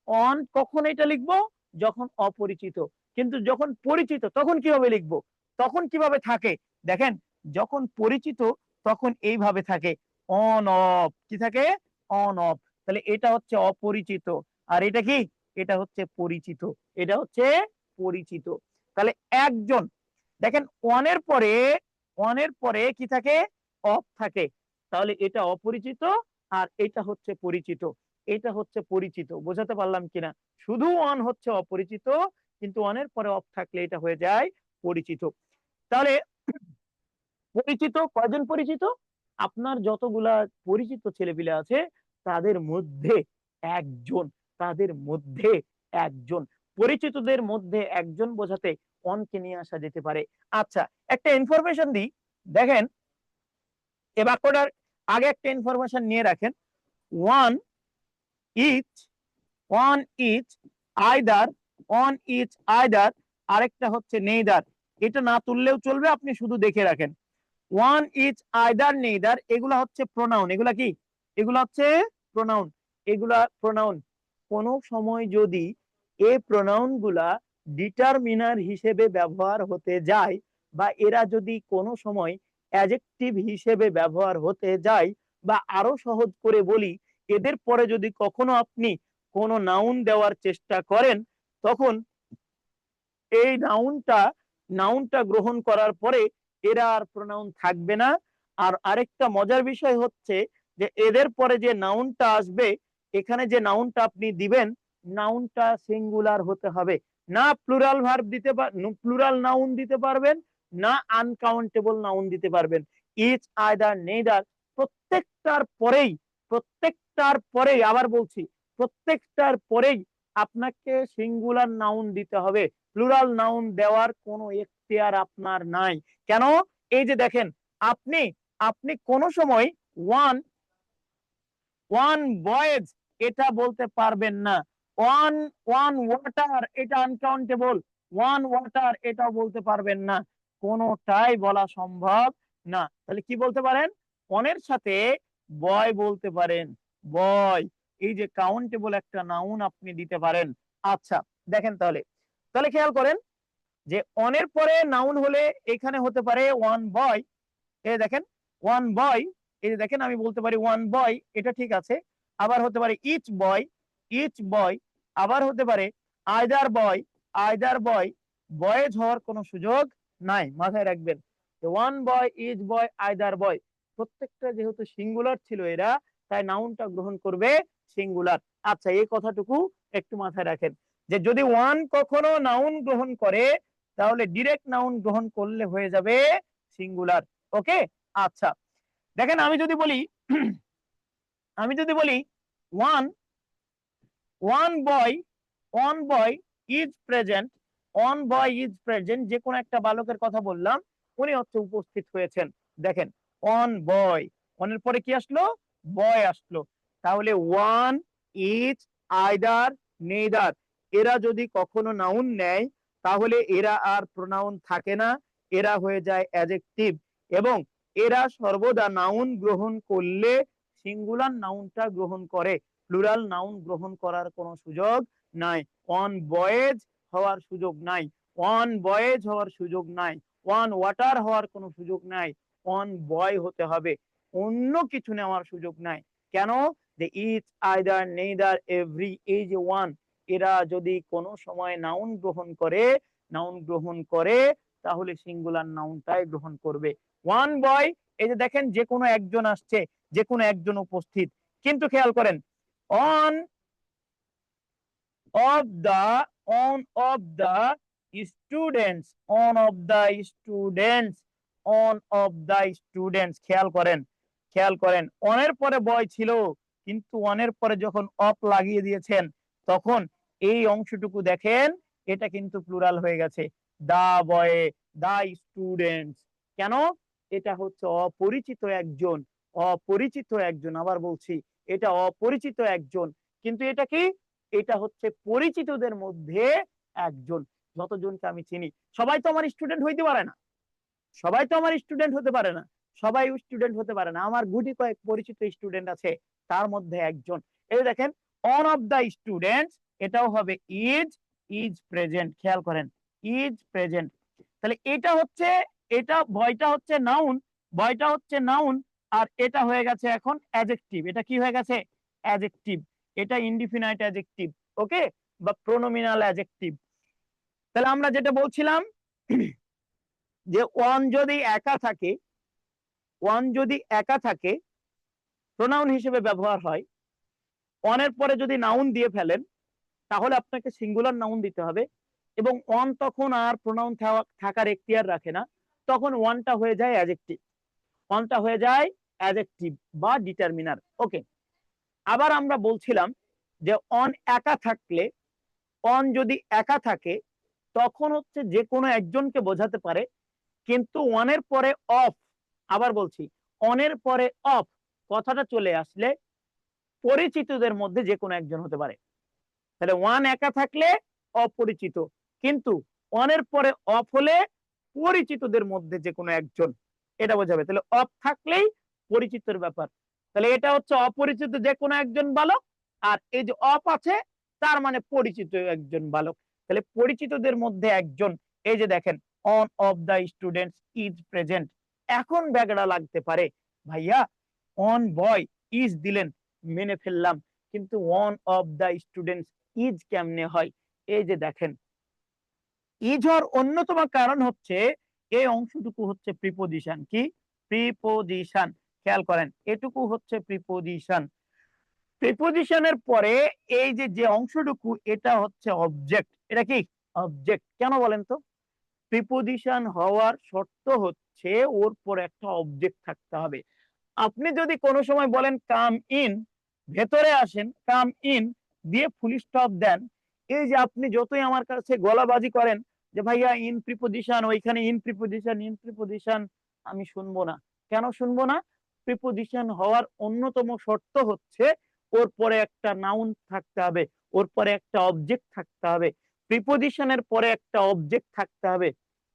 অন কখন এটা লিখবো? যখন অপরিচিত। কিন্তু যখন পরিচিত তখন কিভাবে লিখবো? তখন কিভাবে থাকে দেখেন, যখন পরিচিত তখন এইভাবে থাকে, অন অফ, কি থাকে? On of. তাহলে এটা হচ্ছে অপরিচিত, আর এটা কি? এটা হচ্ছে পরিচিত, এটা হচ্ছে পরিচিত। তাহলে একজন, দেখেন ওয়ানের পরে, ওয়ানের পরে কি থাকে? অফ থাকে, তাহলে এটা অপরিচিত, আর এটা হচ্ছে পরিচিত, এটা হচ্ছে পরিচিত। বোঝাতে পারলাম কিনা? শুধু ওয়ান হচ্ছে অপরিচিত, কিন্তু ওয়ানের পরে অফ থাকলে এটা হয়ে যায় পরিচিত। তাহলে পরিচিত কয়জন? পরিচিত আপনার যতগুলা পরিচিত ছেলেপিলে আছে তাদের মধ্যে একজন, তাদের মধ্যে একজন, পরিচিতদের মধ্যে একজন বোঝাতে অনকে নিয়ে আসা যেতে পারে। আচ্ছা, একটা ইনফরমেশন দিই, দেখেন এ বাক্যটার আগে একটা ইনফরমেশন নিয়ে রাখেন। One each, one each either, one each either, আরেকটা হচ্ছে নেইদার, এটা না তুললেও চলবে, আপনি শুধু দেখে রাখেন। ওয়ান ইজ আইদার নেইদার, এগুলা হচ্ছে প্রোনাউন, এগুলা কি? এগুলা হচ্ছে প্রোনাউন, এগুলা প্রোনাউন। কোন সময় যদি এই প্রোনাউন গুলা ডিটারমিনার হিসেবে ব্যবহার হতে যায়, বা এরা যদি কোনো সময় অ্যাডজেক্টিভ হিসেবে ব্যবহার হতে যায়, বা আরো সহজ করে বলি, এদের পরে যদি কখনো আপনি কোনো নাউন দেওয়ার চেষ্টা করেন, তখন এই নাউনটা গ্রহণ করার পরে এরা আর প্রোনাউন থাকবে না। আর আরেকটা মজার বিষয় হচ্ছে যে এদের পরে যে নাউনটা আসবে, এখানে যে নাউনটা আপনি দিবেন, নাউনটা সিঙ্গুলার হতে হবে। না প্লুরাল ভার্ব দিতে প্লুরাল নাউন দিতে পারবেন, না আনকাউন্টেবল নাউন দিতে পারবেন। ইচ, আইদার, নেইদার, প্রত্যেকটার পরেই আবার বলছি, প্রত্যেকটার পরেই আপনাকে সিঙ্গুলার নাউন দিতে হবে। প্লুরাল নাউন দেওয়ার কোনো এখতিয়ার আপনার নাই। কেন? এই যে দেখেন, আপনি আপনি কোন সময় ওয়ান ওয়ান বয়েজ এটা বলতে পারবেন না। ওয়ান ওয়ান ওয়াটার এটা আনকাউন্টেবল, ওয়ান ওয়াটার এটাও বলতে পারবেন না। কোনোটাই বলা সম্ভব না। তাহলে কি বলতে পারেন? ওয়ানের সাথে বয় বলতে পারেন, বয়। এই যে কাউন্টেবল একটা নাউন আপনি দিতে পারেন। আচ্ছা, দেখেন তাহলে তাহলে খেয়াল করেন যে অনের পরে নাউন হলে এখানে হতে পারে ওয়ান বয়। এই দেখেন ওয়ান বয়, এই যে দেখেন আমি বলতে পারি ওয়ান বয়, এটা ঠিক আছে। আবার হতে পারে ইচ বয়, ইচ বয়। আবার হতে পারে আইদার বয়, আইদার বয়। বয়েজ হওয়ার কোনো সুযোগ নাই, মাথায় রাখবেন। ওয়ান বয়, ইচ বয়, আইদার বয়, প্রত্যেকটা যেহেতু সিঙ্গুলার ছিল এরা, তাই নাউনটা গ্রহণ করবে সিঙ্গুলার। আচ্ছা, এই কথাটুকু একটু মাথায় রাখেন যে যদি ওয়ান কখনো নাউন গ্রহণ করে, তাহলে ডিরেক্ট নাউন গ্রহণ করলে হয়ে যাবে সিঙ্গুলার। ওকে। আচ্ছা, দেখেন আমি যদি বলি one one boy, one boy is present, one boy is present, যে কোনো একটা বালকের কথা বললাম, উনি হচ্ছে উপস্থিত হয়েছেন। দেখেন ওয়ান বয়, ওয়ানের পরে কি আসলো? বয় আসলো। তাহলে ওয়ান, ইজ, আইদার, নেইদার, এরা যদি কখনো নাউন নেয়, তাহলে এরা আর প্রোনাউন থাকে না, এরা হয়ে যায় অ্যাডজেক্টিভ। এবং এরা সর্বদা নাউন গ্রহণ করলে সিঙ্গুলার নাউনটা গ্রহণ করে, প্লুরাল নাউন গ্রহণ করার কোনো সুযোগ নাই। ওয়ান বয়েজ হওয়ার সুযোগ নাই, ওয়ান বয়েজ হওয়ার সুযোগ নাই, ওয়ান ওয়াটার হওয়ার কোনো সুযোগ নাই, ওয়ান বয় হতে হবে, অন্য কিছু নেওয়ার সুযোগ নাই। কেন? যে ইচ, আইদার, নেইদার, এভরি, এই যে ওয়ান, এরা যদি কোনো সময় নাউন গ্রহণ করে তাহলে সিঙ্গুলার নাউনটাই গ্রহণ করবে। ওয়ান বয়, এই যে দেখেন যে কোনো একজন আসছে, যে কোনো একজন উপস্থিত। কিন্তু খেয়াল করেন, on of the students, on of the students, on of the students, খেয়াল করেন অনের পরে বয় ছিল, কিন্তু অনের পরে যখন অফ লাগিয়ে দিয়েছেন, তখন এই অংশটুকু দেখেন, এটা কিন্তু প্লুরাল হয়ে গেছে। দা বয়ে, দা স্টুডেন্টস। কেন? এটা হচ্ছে অপরিচিত একজন, আবার বলছি, এটা অপরিচিত একজন। কিন্তু এটা কি? এটা হচ্ছে পরিচিতদের মধ্যে একজন। যতজনকে আমি চিনি, সবাই তো আমার স্টুডেন্ট হইতে পারে না, সবাই তো আমার স্টুডেন্ট হতে পারে না, সবাই স্টুডেন্ট হতে পারে না। আমার গুটি কয়েক পরিচিত স্টুডেন্ট আছে, তার মধ্যে একজন। এই দেখেন অন অফ দা স্টুডেন্টস, এটাও হবে ইজ প্রেজেন্ট। খেয়াল করেন, ইজ প্রেজেন্ট। তাহলে বয়টা হচ্ছে নাউন, বয়টা হচ্ছে নাউন, আর এটা হয়ে গেছে এখন অ্যাডজেক্টিভ। এটা কি হয়ে গেছে? অ্যাডজেক্টিভ। এটা ইনডিফিনাইট অ্যাডজেক্টিভ, ওকে, বা প্রোনোমিনাল অ্যাডজেক্টিভ। তাহলে আমরা যেটা বলছিলাম যে ওয়ান যদি একা থাকে প্রোনাউন হিসেবে ব্যবহার হয়। ওয়ানের পরে যদি নাউন দিয়ে ফেলেন, তাহলে আপনাকে সিঙ্গুলার নাউন দিতে হবে, এবং ওয়ান তখন আর প্রোনাউন থাকার এখতিয়ার রাখে না, তখন ওয়ানটা হয়ে যায় অ্যাডজেক্টিভ বা ডিটারমিনার। ওকে। আবার আমরা বলছিলাম যে অন যদি একা থাকে, তখন হচ্ছে যে কোনো একজনকে বোঝাতে পারে। কিন্তু ওয়ানের পরে অফ, আবার বলছি, অনের পরে অফ কথাটা চলে আসলে পরিচিতদের মধ্যে যে কোনো একজন হতে পারে। তাহলে ওয়ান একা থাকলে অপরিচিত, কিন্তু ওয়ানের পরে অফ হলে পরিচিতদের মধ্যে যে কোনো একজন, এটা বোঝাবে। তাহলে অফ থাকলেই পরিচিতের ব্যাপার। তাহলে এটা হচ্ছে অপরিচিত যে কোনো একজন বালক, আর এই যে অফ আছে, তার মানে পরিচিত একজন বালক। তাহলে পরিচিতদের মধ্যে একজন। এই যে দেখেন one of the students is present. এখন ব্যাগড়া লাগতে পারে, ভাইয়া অন বয় ইজ দিলেন, মেনে ফেললাম, কিন্তু one of the students is কেমনে হয়? এই যে দেখেন, ইজ হওয়ার অন্যতম কারণ হচ্ছে এই অংশটুকু হচ্ছে প্রিপোজিশন। কি? প্রিপোজিশন। খেয়াল করেন, এটুকু হচ্ছে প্রিপোজিশন। প্রিপোজিশনের পরে এই যে যে অংশটুকু, এটা হচ্ছে অবজেক্ট। এটা কি? অবজেক্ট। কেন বলেন তো? প্রিপোজিশন হওয়ার শর্ত হচ্ছে ওর পরে একটা অবজেক্ট থাকতে হবে। আপনি যদি কোনো সময় বলেন কাম ইন, ভেতরে আসেন, কাম ইন দিয়ে ফুল স্টপ দেন, এই যে আপনি যতই আমার কাছে গলাবাজি করেন যে ভাইয়া ইন প্রিপোজিশন, ওইখানে ইন প্রিপোজিশন, ইন প্রিপোজিশন, আমি শুনবো না। কেন শুনবো না? প্রিপোজিশন হওয়ার অন্যতম শর্ত হচ্ছে ওর পরে একটা নাউন থাকতে হবে, ওর পরে একটা অবজেক্ট থাকতে হবে। প্রিপোজিশনের পরে একটা অবজেক্ট থাকতে হবে।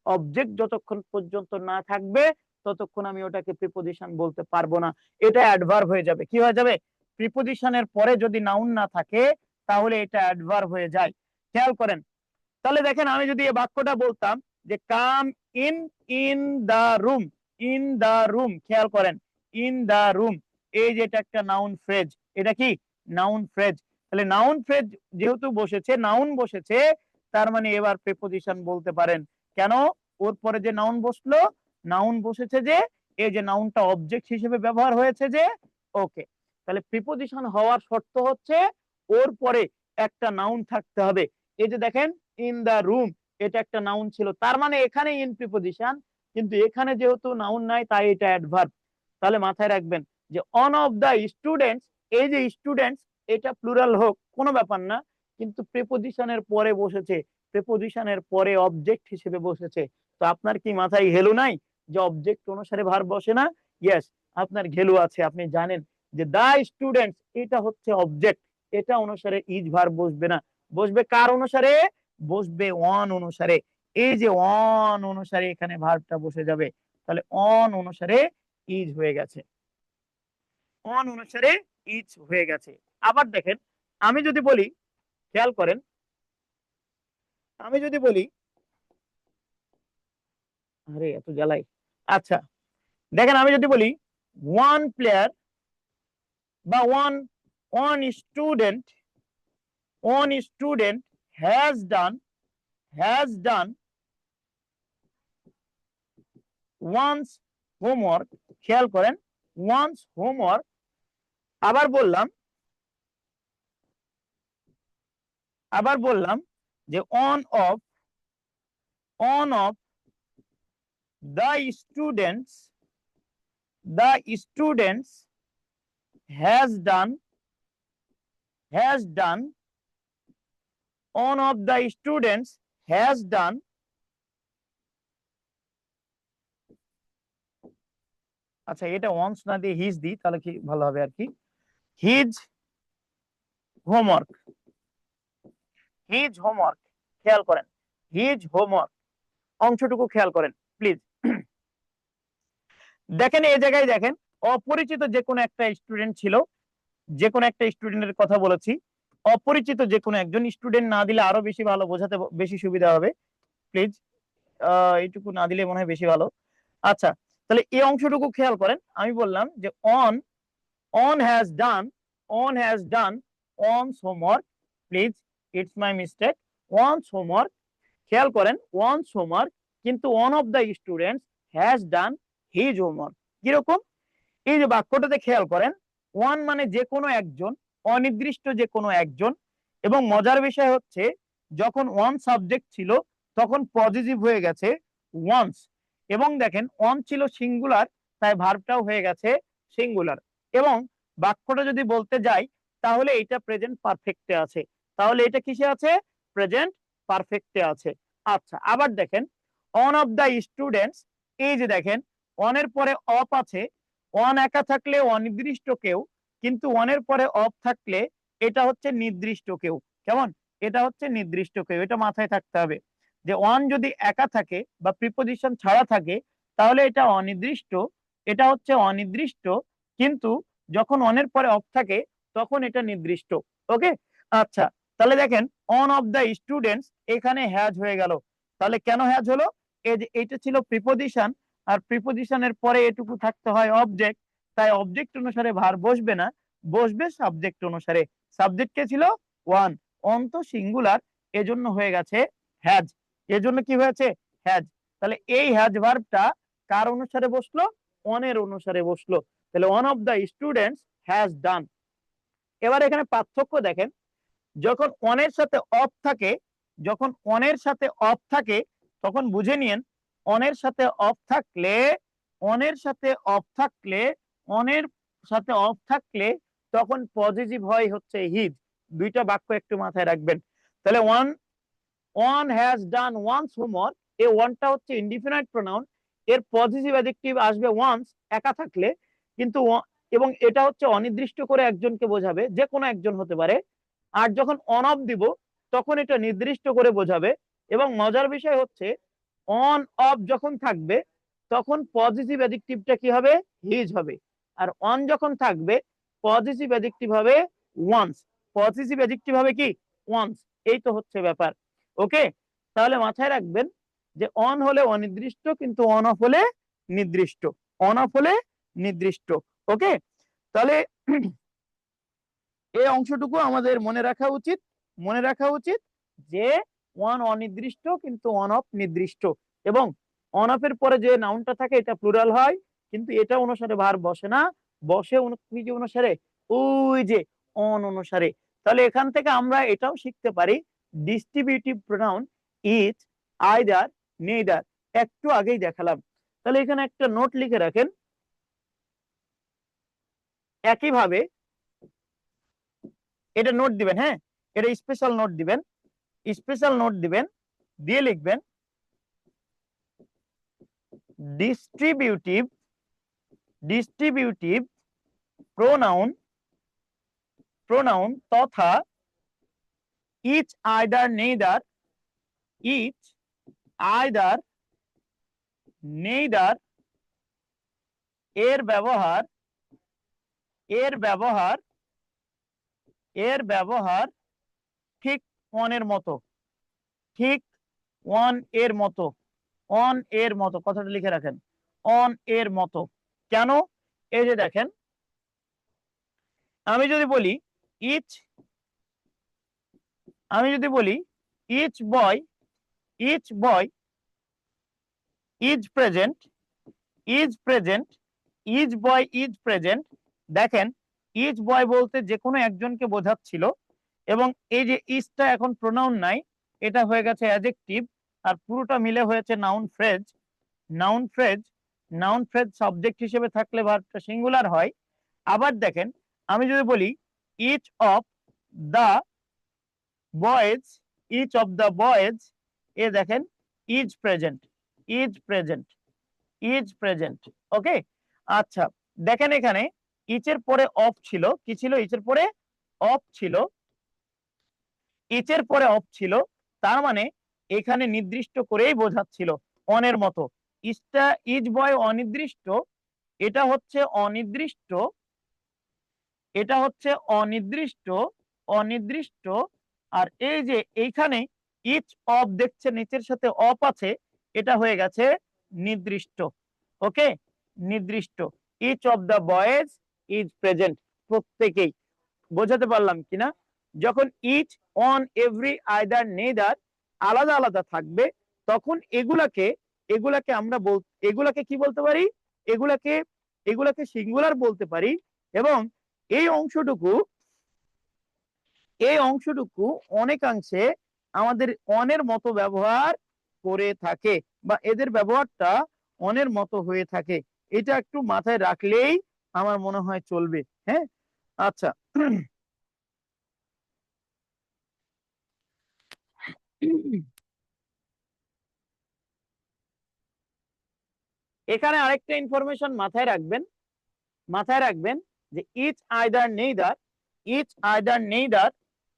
অবজেক্ট যতক্ষণ পর্যন্ত না থাকবে ততক্ষণ আমি ওটাকে প্রিপোজিশন বলতে পারবো না, এটা অ্যাডভার্ব হয়ে যাবে। কি হয়ে যাবে? প্রিপোজিশনের পরে যদি নাউন না থাকে তাহলে এটা অ্যাডভার্ব হয়ে যায়। খেয়াল করেন, তাহলে দেখেন আমি যদি এই বাক্যটা বলতাম যে come in, in the room, in the room, খেয়াল করেন, ইন দা রুম, এই যে এটা একটা নাউন ফ্রেজ। এটা কি? Noun phrase. তাহলে নাউন ফ্রেজ যেহেতু বসেছে, নাউন বসেছে, তার মানে এবার প্রিপোজিশন বলতে পারেন। কেন? ওর পরে যে নাউন বসলো, নাউন বসেছে যে, এই যে নাউনটা অবজেক্ট হিসেবে ব্যবহার হয়েছে যে, ওকে। তাহলে প্রিপোজিশন হওয়ার শর্ত হচ্ছে ওর পরে একটা নাউন থাকতে হবে। এই যে দেখেন, ইন দা রুম, এটা একটা নাউন ছিল, তার মানে এখানে ইন প্রিপোজিশন, কিন্তু এখানে যেহেতু নাউন নাই তাই এটা অ্যাডভার্ব। তাহলে মাথায় রাখবেন যে অন অফ দা স্টুডেন্টস, এই যে স্টুডেন্টস, এটা প্লুরাল হোক কোনো ব্যাপার না, কিন্তু প্রিপোজিশনের পরে বসেছে, প্রিপোজিশনের পরে অবজেক্ট হিসেবে বসেছে। তো আপনার কি মাথায় ঘেলু নাই যে অবজেক্ট অনুসারে ভার্ব বসে না? ইয়েস, আপনার ঘেলু আছে। আপনি জানেন যে দা স্টুডেন্টস এটা হচ্ছে অবজেক্ট, এটা অনুসারে ইজ ভার্ব বসবে না। বসবে কার অনুসারে? বসবে অন অনুসারে। এই যে অন অনুসারে এখানে ভার্বটা বসে যাবে। তাহলে অন অনুসারে ইজ হয়ে গেছে, অন অনুসারে ইজ হয়ে গেছে। আবার দেখেন, আমি যদি বলি, খেয়াল করেন, আমি যদি বলি, আরে এত জ্বালাই। আচ্ছা, দেখেন আমি যদি বলি ওয়ান প্লেয়ার বা one one student, one student has done one's homework. খেয়াল করেন, ওয়ান্স হোমওয়ার্ক। আবার বললাম যে one of the students has done one of the students has done, আচ্ছা এটা ওয়ান্স না দিয়ে হিজ দিই তাহলে কি ভালো হবে আর কি, হিজ হোমওয়ার্ক, হিজ হোমওয়ার্ক। খেয়াল করেন, হিজ হোমওয়ার্ক অংশটুকু খেয়াল করেন প্লিজ। দেখেন এই জায়গায় দেখেন, অপরিচিত যে কোনো একটা স্টুডেন্ট ছিল, যে কোনো একটা স্টুডেন্টের কথা বলেছি, অপরিচিত যে কোনো একজন স্টুডেন্ট না দিলে আরো বেশি ভালো বোঝাতে, বেশি সুবিধা হবে। প্লিজ এইটুকু না দিলে মনে হয় বেশি ভালো। আচ্ছা, তাহলে এই অংশটুকু খেয়াল করেন, আমি বললাম যে one one has done, one has done one's homework, please it's my mistake, one's homework. খেয়াল করেন, ওয়ান্স হোমওয়ার্ক, কিন্তু one of the students has done his homework. কিরকম? এই যে বাক্যটাতে খেয়াল করেন, ওয়ান মানে যে কোনো একজন, অনির্দিষ্ট যে কোনো একজন, এবং মজার বিষয় হচ্ছে যখন ওয়ান সাবজেক্ট ছিল তখন পজিটিভ হয়ে গেছে ওয়ান্স, এবং দেখেন ওয়ান ছিল সিঙ্গুলার, তাই ভার্বটাও হয়ে গেছে সিঙ্গুলার। এবং বাক্যটা যদি বলতে যাই তাহলে এটা প্রেজেন্ট পারফেক্টে আছে। তাহলে এটা কিসে আছে? প্রেজেন্ট পারফেক্টে আছে। আচ্ছা, আবার দেখেন অন অফ দা স্টুডেন্টস, এই যে দেখেন অনের পরে অফ আছে, ওয়ান একা থাকলে অনির্দিষ্ট কেউ, কিন্তু ওয়ানের পরে অফ থাকলে এটা হচ্ছে নির্দিষ্ট কেউ। কেমন? এটা হচ্ছে নির্দিষ্ট কেউ, এটা মাথায় থাকতে হবে যে ওয়ান যদি একা থাকে বা প্রিপোজিশন ছাড়া থাকে তাহলে এটা অনির্দিষ্ট, এটা হচ্ছে অনির্দিষ্ট, কিন্তু যখন ওয়ানের পরে অফ থাকে তখন এটা নির্দিষ্ট। ওকে, আচ্ছা, তাহলে দেখেন অন অফ দ্য স্টুডেন্টস এখানে হ্যাজ হয়ে গেল। তাহলে কেন হ্যাজ হলো? এই যে এটা ছিল প্রিপোজিশন, আর প্রিপোজিশনের পরে এটুকু থাকতে হয় অবজেক্ট, তাই অবজেক্ট অনুসারে ভার্ব বসবে না, বসবে সাবজেক্ট অনুসারে। সাবজেক্ট কে ছিল? ওয়ান। অন তো সিঙ্গুলার, এজন্য হয়ে গেছে হ্যাজ। এজন্য কি হয়েছে? হ্যাজ। তাহলে এই হ্যাজ ভার্বটা কার অনুসারে বসলো? অনের অনুসারে বসলো। তাহলে one of the students has ডান। এবার এখানে পার্থক্য দেখেন, যখন অনের সাথে অফ থাকে, যখন অনের সাথে অফ থাকে তখন বুঝে নিন, অনের সাথে অফ থাকলে, অনের সাথে অফ থাকলে, অনের সাথে অফ থাকলে তখন পজিটিভ হয় হচ্ছে হিজ। দুইটা বাক্য একটু মাথায় রাখবেন। তাহলে one, one has done one's homework, এই ওয়ানটা হচ্ছে ইনডিফিনাইট প্রোনাউন, এর পজিটিভ অ্যাডজেক্টিভ আসবে ওয়ান্স একা থাকলে, কিন্তু এবং এটা হচ্ছে অনির্দিষ্ট করে একজনকে বোঝাবে, যে কোনো একজন হতে পারে। আর যখন অন অফ দিব তখন এটা নির্দিষ্ট করে বোঝাবে। এবং মজার বিষয় হচ্ছে অন অফ যখন থাকবে তখন পজিটিভ অ্যাডজেক্টিভটা কি হবে? হিজ হবে। আর অন যখন থাকবে পজিটিভ অ্যাডজেক্টিভ হবে ওয়ান্স। পজিটিভ অ্যাডজেক্টিভ হবে কি? ওয়ান্স। এই তো হচ্ছে ব্যাপার। ওকে, তাহলে মাথায় রাখবেন যে অন হলে অনির্দিষ্ট, কিন্তু অন অফ হলে নির্দিষ্ট। অন অফ হলে নির্দিষ্ট। ওকে, তাহলে এই অংশটুকু আমাদের মনে রাখা উচিত। মনে রাখা উচিত যে ওয়ান অনির্দিষ্ট কিন্তু অন অফ নির্দিষ্ট, এবং অন অফ এর পরে যে নাউনটা থাকে এটা প্লুরাল হয়, কিন্তু এটা অনুসারে ভার্ব বসে না, বসে কি যে অনুসারে? ওই যে অন অনুসারে। তাহলে এখান থেকে আমরা এটাও শিখতে পারি distributive pronoun is, either, neither, একটু আগেই দেখালাম। তাহলে এখানে একটা নোট লিখে রাখেন। একইভাবে এটা নোট দিবেন, হ্যাঁ, এটা স্পেশাল নোট দিবেন, স্পেশাল নোট দিবেন, দিয়ে লিখবেন ডিস্ট্রিবিউটিভ, ডিস্ট্রিবিউটিভ প্রোনাউন, প্রোনাউন তথা each either neither, each either neither এর ব্যবহার, এর ব্যবহার, এর ব্যবহার ঠিক অনের মতো, ঠিক ওয়ান এর মতো, অন এর মতো। কথাটা লিখে রাখেন, অন এর মতো। কেন? এই যে দেখেন, আমি যদি বলি ইচ, আমি যদি বলি each boy, each boy is present, is present, is boy is present. দেখেন ইজ বয় বলতে যে কোনো একজনকে বোঝাচ্ছিল, এবং এই যে ইজটা এখন প্রোনাউন নাই, এটা হয়ে গেছে অ্যাডজেক্টিভ, আর পুরোটা মিলে হয়েছে noun phrase. Noun phrase, noun phrase subject হিসেবে থাকলে ভার্বটা সিঙ্গুলার হয়। আবার দেখেন, আমি যদি বলি each of the boys, each of the boys, এ দেখেন is present, is present, is present. Okay, আচ্ছা দেখেন এখানে ইচের পরে অফ ছিল, কি ছিল? ইচের পরে অফ ছিল, ইচের পরে অফ ছিল, তার মানে এখানে নির্দিষ্ট করেই বোঝাচ্ছিল অনের মতো। ইজটা, ইজ বয় অনির্দিষ্ট, এটা হচ্ছে অনির্দিষ্ট, এটা হচ্ছে অনির্দিষ্ট, অনির্দিষ্ট। আর এই যে এইখানে ইচ অফ দেখছে নিচের সাথে অফ আছে, এটা হয়ে গেছে নির্দিষ্ট। ওকে, নির্দিষ্ট। Each of the boys is present, প্রত্যেকেই। বোঝাতে পারলাম কিনা? যখন each, one, every, either, neither আলাদা আলাদা থাকবে তখন এগুলাকে, এগুলাকে আমরা এগুলাকে কি বলতে পারি? এগুলাকে, এগুলাকে সিঙ্গুলার বলতে পারি। এবং এই অংশটুকু, এই অংশটুকু অনেকাংশে আমাদের অনের মতো ব্যবহার করে থাকে, বা এদের ব্যবহারটা অনের মতো হয়ে থাকে। এটা একটু মাথায় রাখলেই আমার মনে হয় চলবে। হ্যাঁ, আচ্ছা। এখানে আরেকটা ইনফরমেশন মাথায় রাখবেন, মাথায় রাখবেন যে each either neither, each either neither,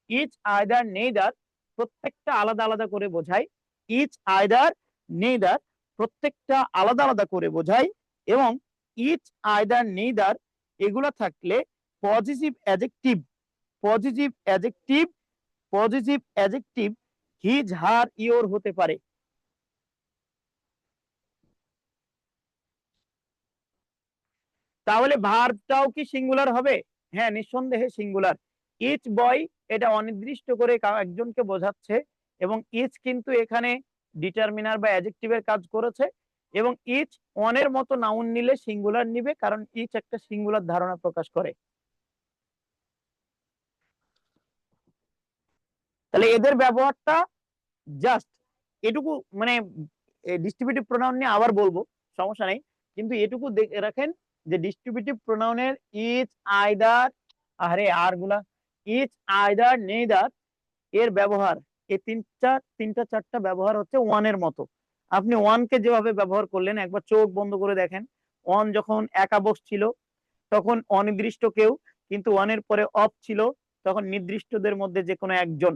each either neither প্রত্যেকটা আলাদা আলাদা করে বোঝায়। ইচ আইদার নেইদার প্রত্যেকটা আলাদা আলাদা করে বোঝায়। এবং ইচ আইদার নেইদার এগুলা থাকলে positive adjective, positive adjective, positive adjective his, her, your হতে পারে। তাহলে ভার্বটাও কি সিঙ্গুলার হবে? হ্যাঁ, নিঃসন্দেহে সিঙ্গুলার। ইচ বয়, এটা অনির্দিষ্ট করে একজনকে বোঝাচ্ছে, এবং ইচ কিন্তু এখানে ডিটারমিনার বা অ্যাডজেক্টিভের কাজ করেছে, এবং ইচ অনের মতো নাউন নিলে সিঙ্গুলার নিবে, কারণ ইচ একটা সিঙ্গুলার ধারণা প্রকাশ করে। তাহলে এদের ব্যবহারটা জাস্ট এটুকু, মানে ডিস্ট্রিবিউটিভ প্রোনাউন নিয়ে আবার বলবো, সমস্যা নেই, কিন্তু এটুকু দেখে রাখেন যে ডিস্ট্রিবিউটিভ প্রোনাউনের ইচ, আইদার, আরে আর গুলা, ইচ, আইদার, নেইদার এর ব্যবহার, এই তিনটা চারটা ব্যবহার হচ্ছে ওয়ানের মতো। আপনি ওয়ানকে যেভাবে ব্যবহার করলেন, একবার চোখ বন্ধ করে দেখেন, ওয়ান যখন একা বসছিল তখন অনির্দিষ্ট কেউ, কিন্তু ওয়ানের পরে অফ ছিল তখন নির্দিষ্টদের মধ্যে যে কোনো একজন,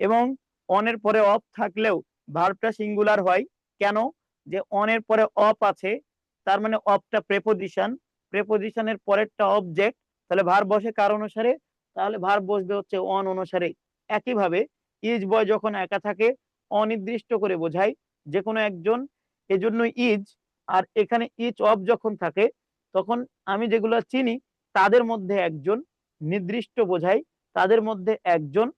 এবং অনের পরে অফ থাকলেও ভার্বটা সিঙ্গুলার হয়। কেন? যে অনের পরে অফ আছে, তার মানে অফটা প্রেপোজিশন, প্রেপোজিশনের পরেরটা অবজেক্ট, তাহলে ভার্ব বসে কার অনুসারে? তাহলে ভার্ব বসবে হচ্ছে অন অনুসারে। একইভাবে ইজ বয় যখন একা থাকে অনির্দিষ্ট করে বোঝায় যে কোনো একজন, এজন্য ইজ। আর এখানে ইচ অফ যখন থাকে তখন আমি যেগুলো চিনি তাদের মধ্যে একজন, নির্দিষ্ট বোঝায় তাদের মধ্যে একজন,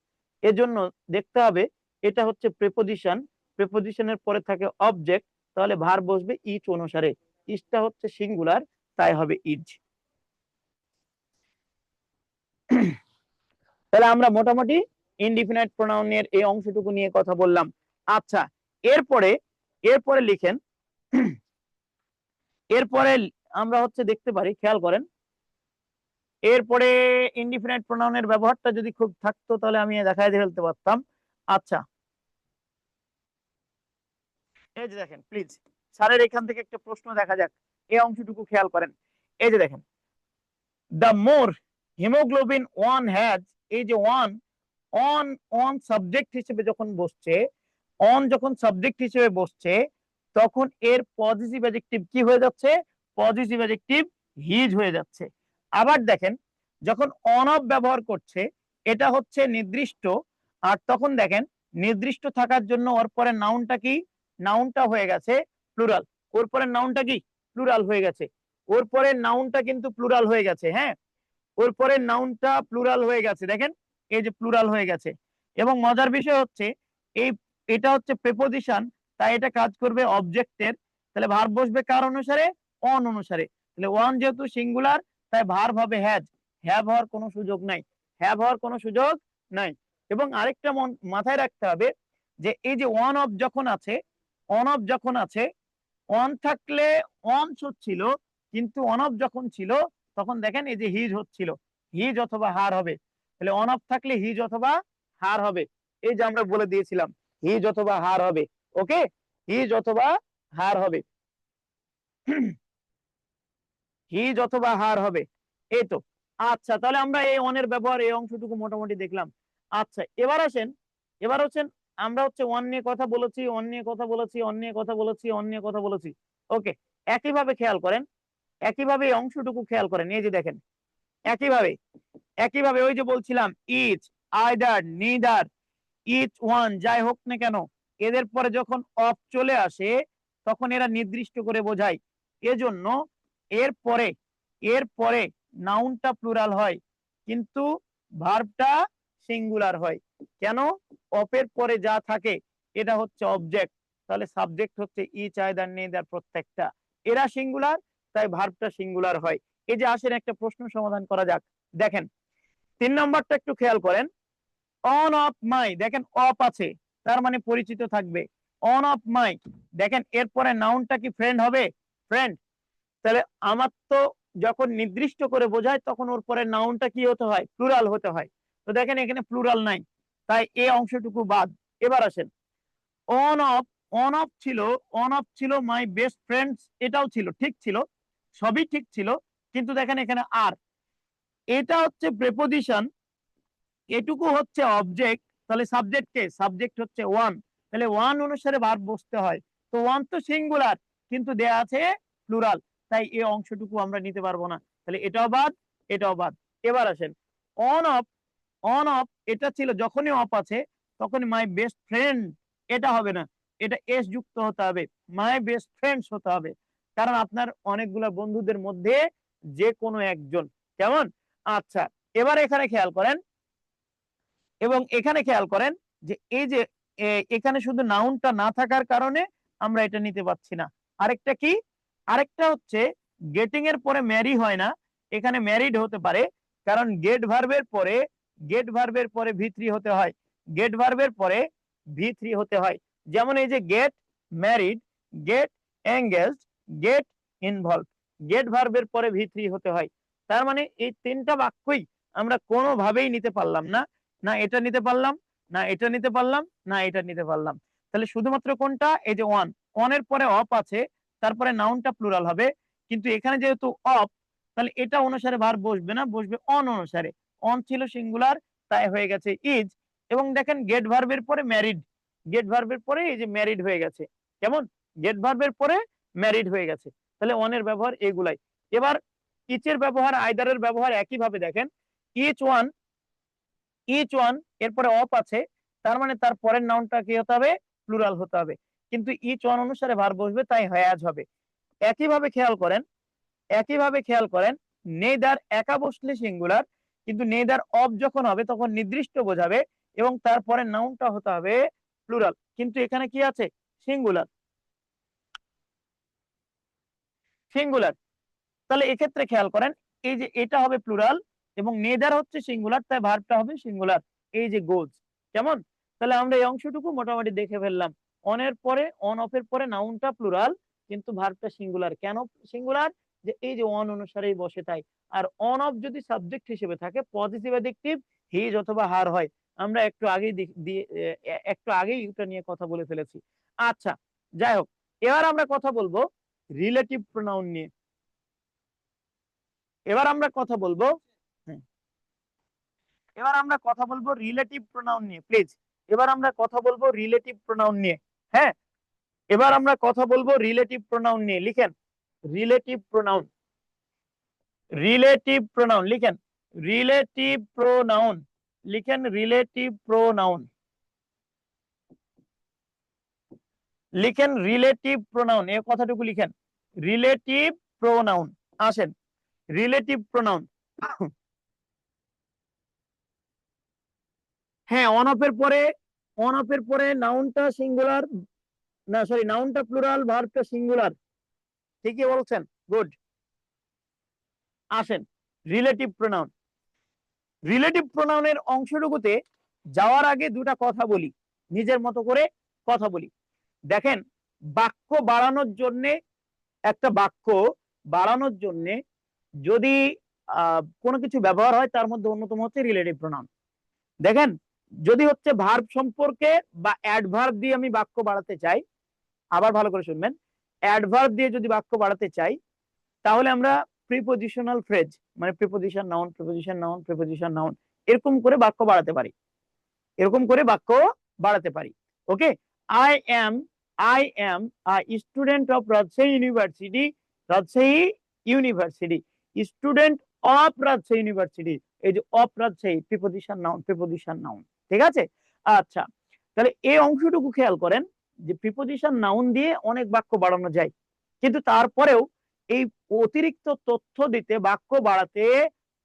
এজন্য দেখতে হবে এটা হচ্ছে প্রেপোজিশন, প্রেপোজিশনের পরে থাকে অবজেক্ট, তাহলে ভার্ব বসবে ইচ অনুসারে। ইচটা হচ্ছে সিঙ্গুলার, তাই হবে ইজ। তাহলে আমরা মোটামুটি ইনডিফিনাইট প্রোনাউনের এই অংশটুকু নিয়ে কথা বললাম। আচ্ছা, এরপরে এরপরে লিখেন, এরপরে আমরা হচ্ছে দেখতে পারি, খেয়াল করেন, এরপরে ইনডিফিনাইট প্রোনাউনের ব্যবহারটা যদি খুব থাকতো তাহলে আমি দেখাই দিয়ে ফেলতে পারতাম। আচ্ছা, এই যে দেখেন প্লিজ, স্যারের এখান থেকে একটা প্রশ্ন দেখা যাক, এই অংশটুকু খেয়াল করেন। এই যে দেখেন, the more haemoglobin one has, এই যে ওয়ান, অন, অন সাবজেক্ট হিসেবে যখন বসছে, অন যখন সাবজেক্ট হিসেবে বসছে তখন এর পজিটিভ অ্যাডজেক্টিভ কি হয়ে যাচ্ছে? পজিটিভ অ্যাডজেক্টিভ হিজ হয়ে যাচ্ছে। আবার দেখেন, যখন অন অফ ব্যবহার করছে এটা হচ্ছে নির্দিষ্ট, আর তখন দেখেন নির্দিষ্ট থাকার জন্য ওর পরে নাউনটা কি? নাউনটা হয়ে গেছে প্লুরাল। ওর পরে নাউনটা কি? প্লুরাল হয়ে গেছে। ওর পরে নাউনটা কিন্তু প্লুরাল হয়ে গেছে, হ্যাঁ, ওর পরে নাউনটা প্লুরাল হয়ে গেছে, দেখেন এই যে প্লুরাল হয়ে গেছে। এবং মজার বিষয় হচ্ছে এই, এটা হচ্ছে প্রেপোজিশন, তাই এটা কাজ করবে অবজেক্টের, তাহলে ভার্ব বসবে কার অনুসারে? অন অনুসারে। তাহলে ওয়ান যেহেতু সিঙ্গুলার তাই ভার্ব হবে হ্যাজ, হ্যাভ হওয়ার কোনো সুযোগ নাই, হ্যাভ হওয়ার কোনো সুযোগ নাই। এবং আরেকটা মাথায় রাখতে হবে যে এই যে ওয়ান অফ যখন আছে, অন অফ যখন আছে, অন থাকলে অন হচ্ছিল, কিন্তু অন অফ যখন ছিল তখন দেখেন এই যে হিজ হচ্ছিল, হিজ অথবা হার হবে। তাহলে অন অফ থাকলে হিজ অথবা হার হবে, এই যে আমরা বলে দিয়েছিলাম হিজ অথবা হার হবে। ওকে, হিজ অথবা হার হবে, হিজ অথবা হার হবে, এই তো। আচ্ছা, তাহলে আমরা এই অনের ব্যবহার এই অংশটুকু মোটামুটি দেখলাম। আচ্ছা, এবার আসেন, এবার হচ্ছেন আমরা হচ্ছে অন নিয়ে কথা বলেছি, অন নিয়ে কথা বলেছি, অন নিয়ে কথা বলেছি, অন নিয়ে কথা বলেছি। ওকে, একইভাবে খেয়াল করেন, একইভাবে এই অংশটুকু খেয়াল করেন, এই যে দেখেন, একইভাবে একইভাবে ওই যে বলছিলাম each, either, neither, each one যাই হোক না কেন, এদের পরে যখন অফ চলে আসে তখন এরা নির্দিষ্ট করে বোঝায়, এজন্য এরপরে এরপরে নাউনটা প্লুরাল হয় কিন্তু ভার্বটা সিঙ্গুলার হয়। কেন? অফের পরে যা থাকে এটা হচ্ছে অবজেক্ট, তাহলে সাবজেক্ট হচ্ছে ইচ, আইদার, নেদার প্রত্যেকটা, এরা সিঙ্গুলার, তাই ভার্বটা সিঙ্গুলার হয়। এই যে আসেন একটা প্রশ্ন সমাধান করা যাক। দেখেন 3 নম্বরটা একটু খেয়াল করেন, অন অফ মাই, দেখেন অফ আছে তার মানে পরিচিত থাকবে, অন অফ মাই, দেখেন এরপরে নাউনটা কি ফ্রেন্ড হবে? ফ্রেন্ড। তাহলে আমার তো যখন নির্দিষ্ট করে বোঝায় তখন ওর পরে নাউনটা কি হতে হয়? প্লুরাল হতে হয়। তো দেখেন এখানে প্লুরাল নাই, তাই এই অংশটুকু বাদ। এবার আসেন, অন অফ, অন অফ ছিল, অন অফ ছিল মাই বেস্ট ফ্রেন্ডস, এটাও ছিল, ঠিক ছিল, সবই ঠিক ছিল, কিন্তু দেখেন এখানে আর, এটা হচ্ছে প্রেপোজিশন, এটুকু হচ্ছে অবজেক্ট, তাহলে সাবজেক্ট কে? সাবজেক্ট হচ্ছে ওয়ান, তাহলে ওয়ান অনুসারে ভার্ব বসতে হয়। তো ওয়ান তো সিঙ্গুলার কিন্তু দেয়া আছে প্লুরাল, তাই এই অংশটুকু আমরা নিতে পারবো না, তাহলে এটাও বাদ, এটাও বাদ। এবার আসেন, অন অফ, অন অফ এটা ছিল যখনই অফ আছে তখন মাই বেস্ট ফ্রেন্ড, এটা হবে না, এটা এস যুক্ত হতে হবে, মাই বেস্ট ফ্রেন্ডস হতে হবে, কারণ আপনার অনেকগুলা বন্ধুদের মধ্যে যে কোনো একজন। কেমন? আচ্ছা, এবার এখানে খেয়াল করেন, এবং এখানে খেয়াল করেন যে এই যে এখানে শুধু নাউনটা না থাকার কারণে আমরা এটা নিতে পারছি না। আরেকটা কি? আরেকটা হচ্ছে গেটিং এর পরে ম্যারি হয় না, এখানে ম্যারিড হতে পারে, কারণ গেট ভার্বের পরে ভি3 হতে হয়, গেট ভার্বের পরে ভি3 হতে হয়। যেমন এই যে get married, get engaged, get involve, get ভার্বের পরে ভি3 হতে হয়। তার মানে এই তিনটা বাক্যই আমরা কোনোভাবেই নিতে পারলাম না, না এটা নিতে পারলাম, না এটা নিতে পারলাম, না এটা নিতে পারলাম। তাহলে শুধুমাত্র কোনটা? এই যে ওয়ান, অনের পরে অফ আছে, তারপরে নাউনটা প্লুরাল হবে, কিন্তু এখানে যেহেতু অফ, তাহলে এটা অনুসারে ভার্ব বসবে না, বসবে অন অনুসারে। অন ছিল সিঙ্গুলার, তাই হয়ে গেছে ইজ। এবং দেখেন গেট ভার্বের পরে ম্যারিড, গেট ভার্বের পরে এই যে ম্যারিড হয়ে গেছে। কেমন? গেট ভার্বের পরে ম্যারিড হয়ে গেছে। তাহলে অনের ব্যবহার এগুলাই। এবার ইচের ব্যবহার, আইদারের ব্যবহার একইভাবে দেখেন। ইচ ওয়ান এরপরে অফ আছে, তার মানে তার পরের নাউনটা কি হতে হবে? প্লুরাল হতে হবে, কিন্তু ইচ ওয়ান অনুসারে ভার্ব বসবে, তাই হ্যাজ হবে। একইভাবে খেয়াল করেন, একইভাবে খেয়াল করেন, নেদার একা বসলে সিঙ্গুলার, কিন্তু নেদার অফ যখন হবে তখন নির্দিষ্ট বোঝাবে, এবং তারপরে নাউনটা হতে হবে প্লুরাল, কিন্তু এখানে কি আছে? Singular, singular. তাহলে এক্ষেত্রে খেয়াল করেন, এই যে এটা হবে প্লুরাল এবং নেদার হচ্ছে সিঙ্গুলার, তাই ভার্বটা হবে সিঙ্গুলার, এই যে গোজ। কেমন? তাহলে আমরা এই অংশটুকু মোটামুটি দেখে ফেললাম। অনের পরে, অন অফের পরে নাউনটা প্লুরাল, কিন্তু ভার্বটা সিঙ্গুলার। কেন সিঙ্গুলার? যে এই যে অন অনুসারেই বসে তাই। আর অন অফ যদি সাবজেক্ট হিসেবে থাকে, পজিটিভ অ্যাডজেক্টিভ হিজ অথবা হার হয়। আমরা একটু আগেই এটা নিয়ে কথা বলে ফেলেছি। আচ্ছা, যাই হোক, এবার আমরা কথা বলবো রিলেটিভ প্রোনাউন নিয়ে। এবার আমরা কথা বলবো এবার আমরা কথা বলবো রিলেটিভ প্রোনাউন নিয়ে, প্লিজ। এবার আমরা কথা বলবো রিলেটিভ প্রোনাউন নিয়ে। হ্যাঁ, এবার আমরা কথা বলবো রিলেটিভ প্রোনাউন নিয়ে। লিখেন রিলেটিভ প্রোনাউন, রিলেটিভ প্রোনাউন লিখেন, রিলেটিভ প্রোনাউন লিখেন, রিলেটিভ প্রোনাউন লিখেন, রিলেটিভ প্রোনাউন, এই কথাটুকু লিখেন, রিলেটিভ প্রোনাউন। আসেন, রিলেটিভ প্রোনাউন। হ্যাঁ, অন অফের পরে নাউনটা সিঙ্গুলার, না সরি, নাউনটা প্লুরাল, ভার্বটা সিঙ্গুলার। ঠিকই বলছেন, গুড। আসেন, রিলেটিভ প্রোনাউন। রিলেটিভ প্রোনাউনের অংশটুকুতে যাওয়ার আগে দুটা কথা বলি, নিজের মতো করে কথা বলি। দেখেন, বাক্য বাড়ানোর জন্য, একটা বাক্য বাড়ানোর জন্য যদি কোনো কিছু ব্যবহার হয়, তার মধ্যে অন্যতম হচ্ছে রিলেটিভ প্রোনাউন। দেখেন, যদি হচ্ছে ভার্ব সম্পর্কে বা অ্যাডভার্ব দিয়ে আমি বাক্য বাড়াতে চাই, আবার ভালো করে শুনবেন, অ্যাডভার্ব দিয়ে যদি বাক্য বাড়াতে চাই, তাহলে আমরা প্রিপোজিশনাল ফ্রেজ, মানে preposition noun, preposition noun, preposition noun, এরকম করে বাক্য বাড়াতে পারি, এরকম করে বাক্য বাড়াতে পারি। Okay, I am I am student of Rajshahi university, Rajshahi university, student of Rajshahi university. এই যে of Rajshahi, preposition noun, preposition noun. ঠিক আছে? আচ্ছা, তাহলে এই অংশটুকু খেয়াল করেন যে প্রিপোজিশন নাউন দিয়ে অনেক বাক্য বাড়ানো যায়, কিন্তু তারপরেও এই অতিরিক্ত তথ্য দিতে, বাক্য বাড়াতে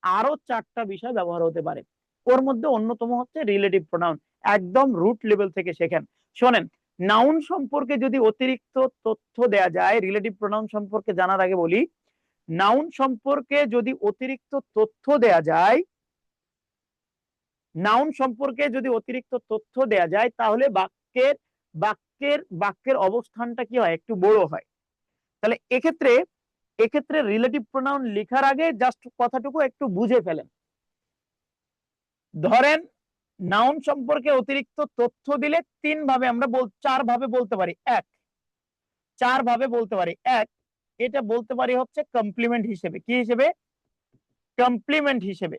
আরো চারটা বিষয় ব্যবহার হতে পারে। ওর মধ্যে অন্যতম হচ্ছে রিলেটিভ প্রোনাউন। একদম রুট লেভেল থেকে শেখেন। শোনেন, নাউন সম্পর্কে যদি অতিরিক্ত তথ্য দেয়া যায়, রিলেটিভ প্রোনাউন সম্পর্কে জানার আগে বলি, নাউন সম্পর্কে যদি অতিরিক্ত তথ্য দেয়া যায়, নাউন সম্পর্কে যদি অতিরিক্ত তথ্য দেয়া যায়, তাহলে বাক্যের অবস্থানটা কি হয়? একটু বড় হয়। তাহলে এক্ষেত্রে রিলেটিভ প্রোনাউন লেখার আগে জাস্ট কথাটুকু একটু বুঝে ফেলেন। ধরেন, নাউন সম্পর্কে অতিরিক্ত তথ্য দিলে চার ভাবে বলতে পারি। এক, এটা বলতে পারি হচ্ছে কমপ্লিমেন্ট হিসেবে। কি হিসেবে? কমপ্লিমেন্ট হিসেবে।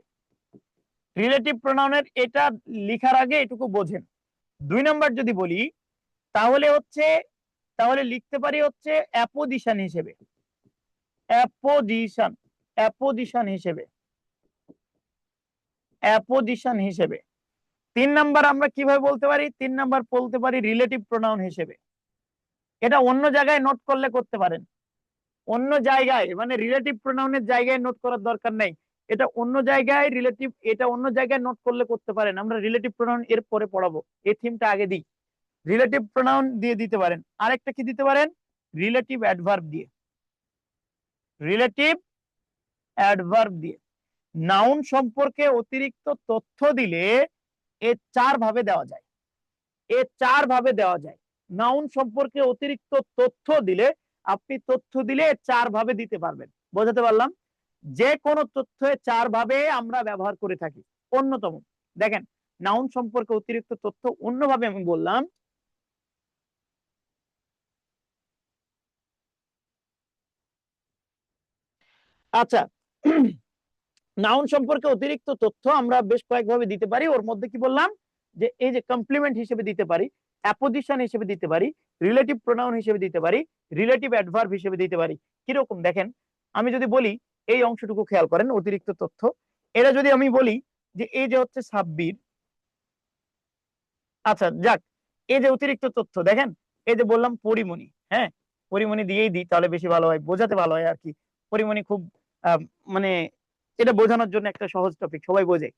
রিলেটিভ প্রোনাউনের এটা লিখার আগে এটুকু বোঝেন। 2 নাম্বার যদি বলি, তাহলে লিখতে পারি হচ্ছে অ্যাপোজিশন হিসেবে, অ্যাপোজিশন, অ্যাপোজিশন হিসেবে, অ্যাপোজিশন হিসেবে। 3 নাম্বার আমরা কিভাবে বলতে পারি? 3 নাম্বার বলতে পারি রিলেটিভ প্রোনাউন হিসেবে। এটা অন্য জায়গায় নোট করলে করতে পারেন। অন্য জায়গায় মানে রিলেটিভ প্রোনাউনের জায়গায় নোট করার দরকার নেই, এটা অন্য জায়গায় রিলেটিভ, এটা অন্য জায়গায় নোট করলে করতে পারেন, আমরা রিলেটিভ প্রোনাউন এর পরে পড়াবো, এই থিমটা আগে দিই। রিলেটিভ প্রোনাউন দিয়ে দিতে পারেন, আরেকটা কি দিতে পারেন, রিলেটিভ অ্যাডভার্ব দিয়ে, রিলেটিভ অ্যাডভার্ব দিয়ে। নাউন সম্পর্কে অতিরিক্ত তথ্য দিলে এ চার ভাবে দেওয়া যায়, এ চার ভাবে দেওয়া যায়। নাউন সম্পর্কে অতিরিক্ত তথ্য দিলে, আপনি তথ্য দিলে চার ভাবে দিতে পারবেন। বোঝাতে পারলাম? যে কোনো তথ্য চার ভাবে আমরা ব্যবহার করে থাকি। অন্যতম দেখেন, নাউন সম্পর্কে অতিরিক্ত তথ্য অন্যভাবে আমি বললাম, আচ্ছা নাউন সম্পর্কে অতিরিক্ত তথ্য আমরা বেশ কয়েকভাবে দিতে পারি। ওর মধ্যে কি বললাম, যে এই যে কমপ্লিমেন্ট হিসেবে দিতে পারি, অ্যাপোজিশন হিসেবে দিতে পারি, রিলেটিভ প্রোনাউন হিসেবে দিতে পারি, রিলেটিভ অ্যাডভার্ব হিসেবে দিতে পারি। কিরকম দেখেন, আমি যদি বলি, এই অংশটুকু খেয়াল করেন, অতিরিক্ত তথ্য, এটা যদি আমি বলি যে এই যে হচ্ছে সাব্বির, আচ্ছা যাক, এই যে অতিরিক্ত তথ্য দেখেন, এই যে বললাম পরিমণি, হ্যাঁ পরিমণি দিয়েই দিই তাহলে বেশি ভালো হয়, বোঝাতে ভালো হয় আর কি। পরিমণি খুব মানে এটা বোঝানোর জন্য একটা সহজ টপিক, সবাই বোঝে।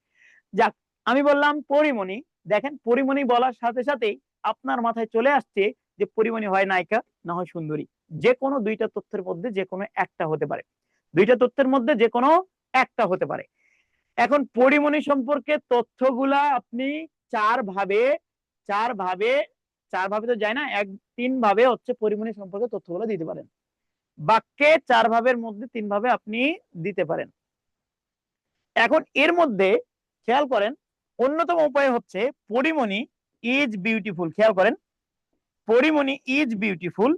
যাক, আমি বললাম পরিমণি, দেখেন পরিমণি বলার সাথে সাথেই আপনার মাথায় চলে আসছে যে পরিমণি হয় নায়িকা না হয় সুন্দরী, যে কোনো দুইটা তথ্যের মধ্যে যে কোনো একটা হতে পারে, দুইটা তথ্যের মধ্যে যে কোনো একটা হতে পারে। এখন পরিমণি সম্পর্কে তথ্যগুলা আপনি চার ভাবে, চার ভাবে, চার ভাবে তো যায় না, তিন ভাবে হচ্ছে পরিমণি সম্পর্কে তথ্যগুলো দিতে পারেন। বাক্যে চার ভাবের মধ্যে তিন ভাবে আপনি দিতে পারেন। এখন এর মধ্যে খেয়াল করেন, অন্যতম উপায় হচ্ছে পরিমণি ইজ বিউটিফুল। খেয়াল করেন, Pori Moni is beautiful,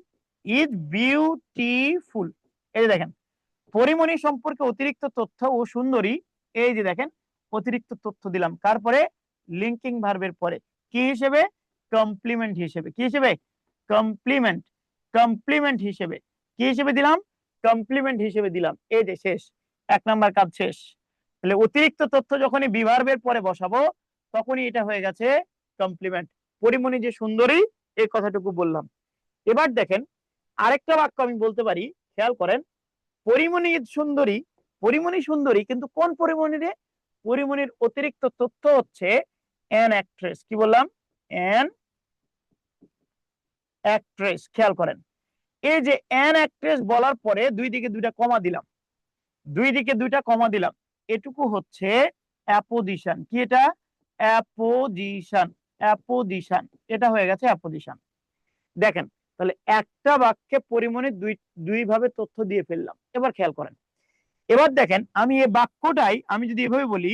is beautiful, এই যে দেখেন পরিমণি সম্পর্কে অতিরিক্ত তথ্য ও সুন্দরী, এই যে দেখেন অতিরিক্ত তথ্য দিলাম, তারপরে লিঙ্কিং ভার্বের পরে কি হিসেবে, কমপ্লিমেন্ট হিসেবে, কি হিসেবে, কমপ্লিমেন্ট, কমপ্লিমেন্ট হিসেবে, কি হিসেবে দিলাম, কমপ্লিমেন্ট হিসেবে দিলাম। এই যে শেষ, এক নাম্বার কাজ শেষ। তাহলে অতিরিক্ত তথ্য যখনই বিভার্বের পরে বসাবো তখনই এটা হয়ে গেছে কমপ্লিমেন্ট। পরিমণি যে সুন্দরী এই কথাটুকু বললাম। এবার দেখেন আরেকটা বাক্য আমি বলতে পারি, খেয়াল করেন, পরিমণি সুন্দরী, পরিমণি সুন্দরী কিন্তু কোন পরিমণি রে, পরিমণির অতিরিক্ত তথ্য হচ্ছে অ্যান অ্যাক্ট্রেস। কি বললাম, অ্যান অ্যাক্ট্রেস। খেয়াল করেন, এই যে অ্যান অ্যাক্ট্রেস বলার পরে দুই দিকে দুইটা কমা দিলাম, দুই দিকে দুইটা কমা দিলাম, এটুকু হচ্ছে অ্যাপোজিশন। কি এটা, অ্যাপোজিশন, অ্যাপোজিশন, এটা হয়ে গেছে অ্যাপোজিশন। দেখেন তাহলে একটা বাক্যে পরিমণি দুই দুই ভাবে তথ্য দিয়ে ফেললাম। এবার খেয়াল করেন, এবার দেখেন আমি এই বাক্যটাই আমি যদি এভাবে বলি,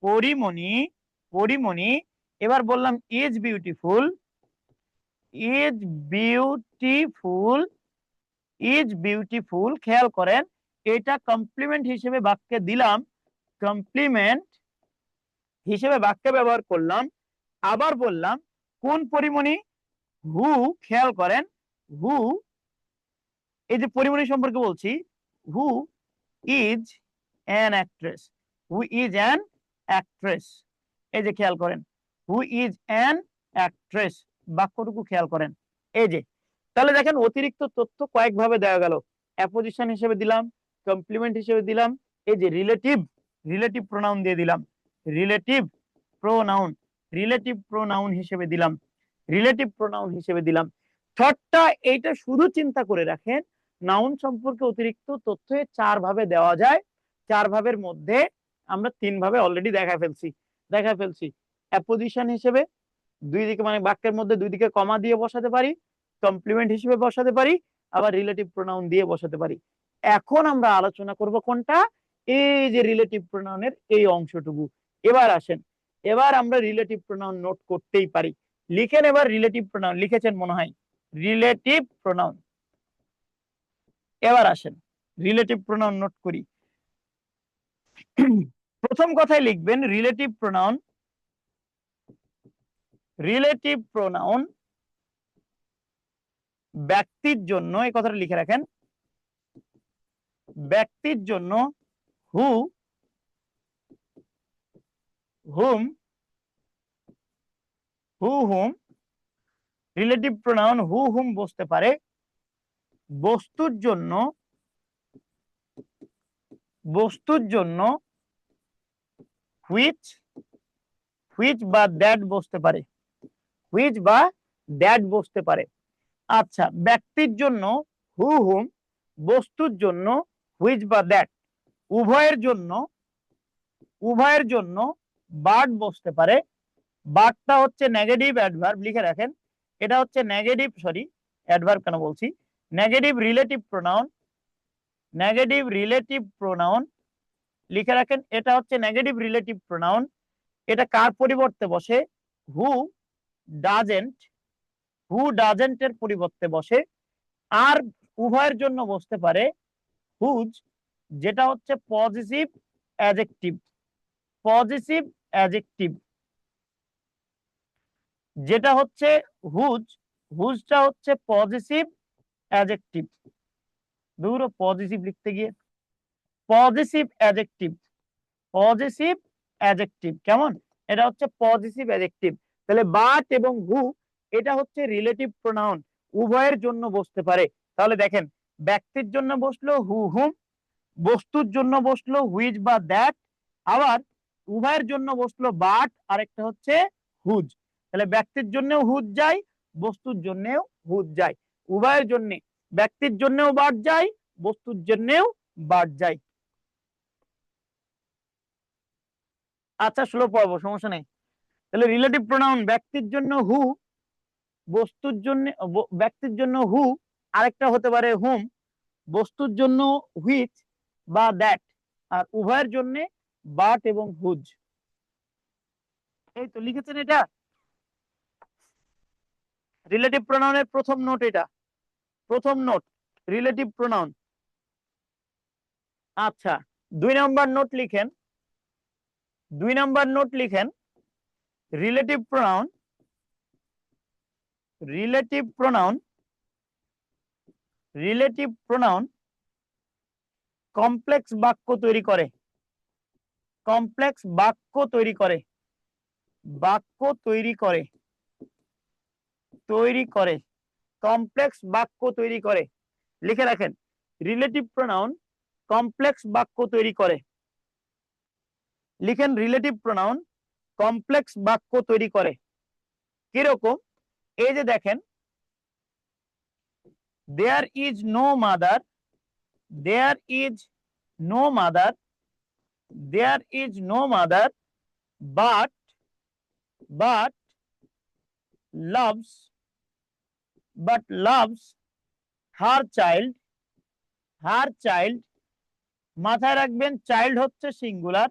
পরিমণি, পরিমণি, এবার বললাম is beautiful, is beautiful, is beautiful. খেয়াল করেন এটা কমপ্লিমেন্ট হিসেবে বাক্যে দিলাম, কমপ্লিমেন্ট হিসেবে বাক্যে ব্যবহার করলাম। আবার বললাম কোন পরিমণি, হু, খেয়াল করেন হু, এই যে পরিমণি সম্পর্কে বলছি, who is an actress, who is an actress, এই যে খেয়াল করেন হু ইজ অ্যান অ্যাক্ট্রেস, বাক্যটুকু খেয়াল করেন। এই যে তাহলে দেখেন অতিরিক্ত তথ্য কয়েকভাবে দেওয়া গেল, অ্যাপোজিশন হিসেবে দিলাম, কমপ্লিমেন্ট হিসেবে দিলাম, এই যে রিলেটিভ, রিলেটিভ প্রোনাউন দিয়ে দিলাম, রিলেটিভ প্রোনাউন, রিলেটিভ প্রোনাউন হিসেবে দিলাম, রিলেটিভ প্রোনাউন হিসেবে দিলাম। থটটা এইটা শুধু চিন্তা করে রাখেন, নাউন সম্পর্কে অতিরিক্ত তথ্য চার ভাবে দেওয়া যায়, চার ভাবের মধ্যে আমরা তিন ভাবে অলরেডি দেখা ফেলছি। অ্যাপোজিশন হিসেবে দুই দিকে মানে বাক্যের মধ্যে দুই দিকে কমা দিয়ে বসাতে পারি, কমপ্লিমেন্ট হিসেবে বসাতে পারি, আবার রিলেটিভ প্রোনাউন দিয়ে বসাতে পারি। এখন আমরা আলোচনা করব কোনটা, এই যে রিলেটিভ প্রোনাউনের এই অংশটুকু। এবার আসেন, এবার আমরা রিলেটিভ প্রোনাউন নোট করতেই পারি। লিখেন এবার রিলেটিভ প্রোনাউন, লিখেছেন মনে হয় রিলেটিভ প্রোনাউন। এবার আসেন রিলেটিভ প্রোনাউন নোট করি। প্রথম কথায় লিখবেন রিলেটিভ প্রোনাউন, রিলেটিভ প্রোনাউন ব্যক্তির জন্য, এই কথাটা লিখে রাখেন, ব্যক্তির জন্য হু, হুম, হু হুম, রিলেটিভ প্রোনাউন হু হুম বসতে পারে। বস্তুর জন্য বস্তুর জন্য হুইচ হুইচ বা দ্যাট বসতে পারে, হুইচ বা দ্যাট বসতে পারে। আচ্ছা, ব্যক্তির জন্য হু হুম, বস্তুর জন্য হুইচ বা দ্যাট, উভয়ের জন্য বাট বসতে পারে। বাটটা হচ্ছে নেগেটিভ অ্যাডভার্ব, লিখে রাখেন। এটা হচ্ছে নেগেটিভ, সরি অ্যাডভার্ব কেন বলছি, negative relative pronoun, negative relative pronoun লিখে রাখেন। এটা হচ্ছে নেগেটিভ রিলেটিভ প্রোনাউন। এটা কার পরিবর্তে বসে? হু ডাজেন্ট, হু ডাজেন্ট এর পরিবর্তে বসে। আর উভয়ের জন্য বসতে পারে হুজ, যেটা হচ্ছে পজিটিভ অ্যাডজেক্টিভ, পজিটিভ অ্যাডজেক্টিভ যেটা হচ্ছে হুজ, হুজটা হচ্ছে পজিটিভ অ্যাডজেক্টিভ। দূর পজিটিভ লিখতে গিয়ে, পজিটিভ অ্যাডজেক্টিভ, পজিটিভ অ্যাডজেক্টিভ কেমন, এটা হচ্ছে পজিটিভ অ্যাডজেক্টিভ। তাহলে বাট এবং হু এটা হচ্ছে রিলেটিভ প্রোনাউন, উভয়ের জন্য বসতে পারে। তাহলে দেখেন, ব্যক্তির জন্য বসলো হু হুম, বস্তুর জন্য বসলো হুইচ বা দ্যাট, আবার উভয়ের জন্য বসলো বাট, আরেকটা হচ্ছে হুজ। তাহলে ব্যক্তির জন্যও হুজ যায়, বস্তুর জন্যও হুজ যায়, উভয়ের জন্য, ব্যক্তির জন্যও বাট যায়, বস্তুর জন্যও বাট যায়। আচ্ছা, স্লো পড়বো, সমস্যা নেই। তাহলে রিলেটিভ প্রোনাউন, ব্যক্তির জন্য হু, বস্তুর জন্য, ব্যক্তির জন্য হু, আরেকটা হতে পারে হুম, বস্তুর জন্য হুইচ বা দ্যাট, আর উভয়ের জন্য বাট এবং হুজ। এই তো লিখেছেন এটা রিলেটিভ প্রোনাউনের প্রথম নোট, এটা প্রথম নোট রিলেটিভ প্রোনাউন। আচ্ছা, 2 নম্বর নোট লিখেন, 2 নম্বর নোট লিখেন, relative pronoun, relative pronoun, relative pronoun complex বাক্য তৈরি করে, কমপ্লেক্স বাক্য তৈরি করে, বাক্য তৈরি করে, তৈরি করে, কমপ্লেক্স বাক্য তৈরি করে। লিখে রাখেন, রিলেটিভ প্রোনাউন কমপ্লেক্স বাক্য তৈরি করে। লিখেন, রিলেটিভ প্রোনাউন কমপ্লেক্স বাক্য তৈরি করে। কিরকম? এই যে দেখেন, there is no mother, there is no mother, there is no mother, but but loves, but loves her child, her child। মাথায় রাখবেন, চাইল্ড হচ্ছে সিঙ্গুলার,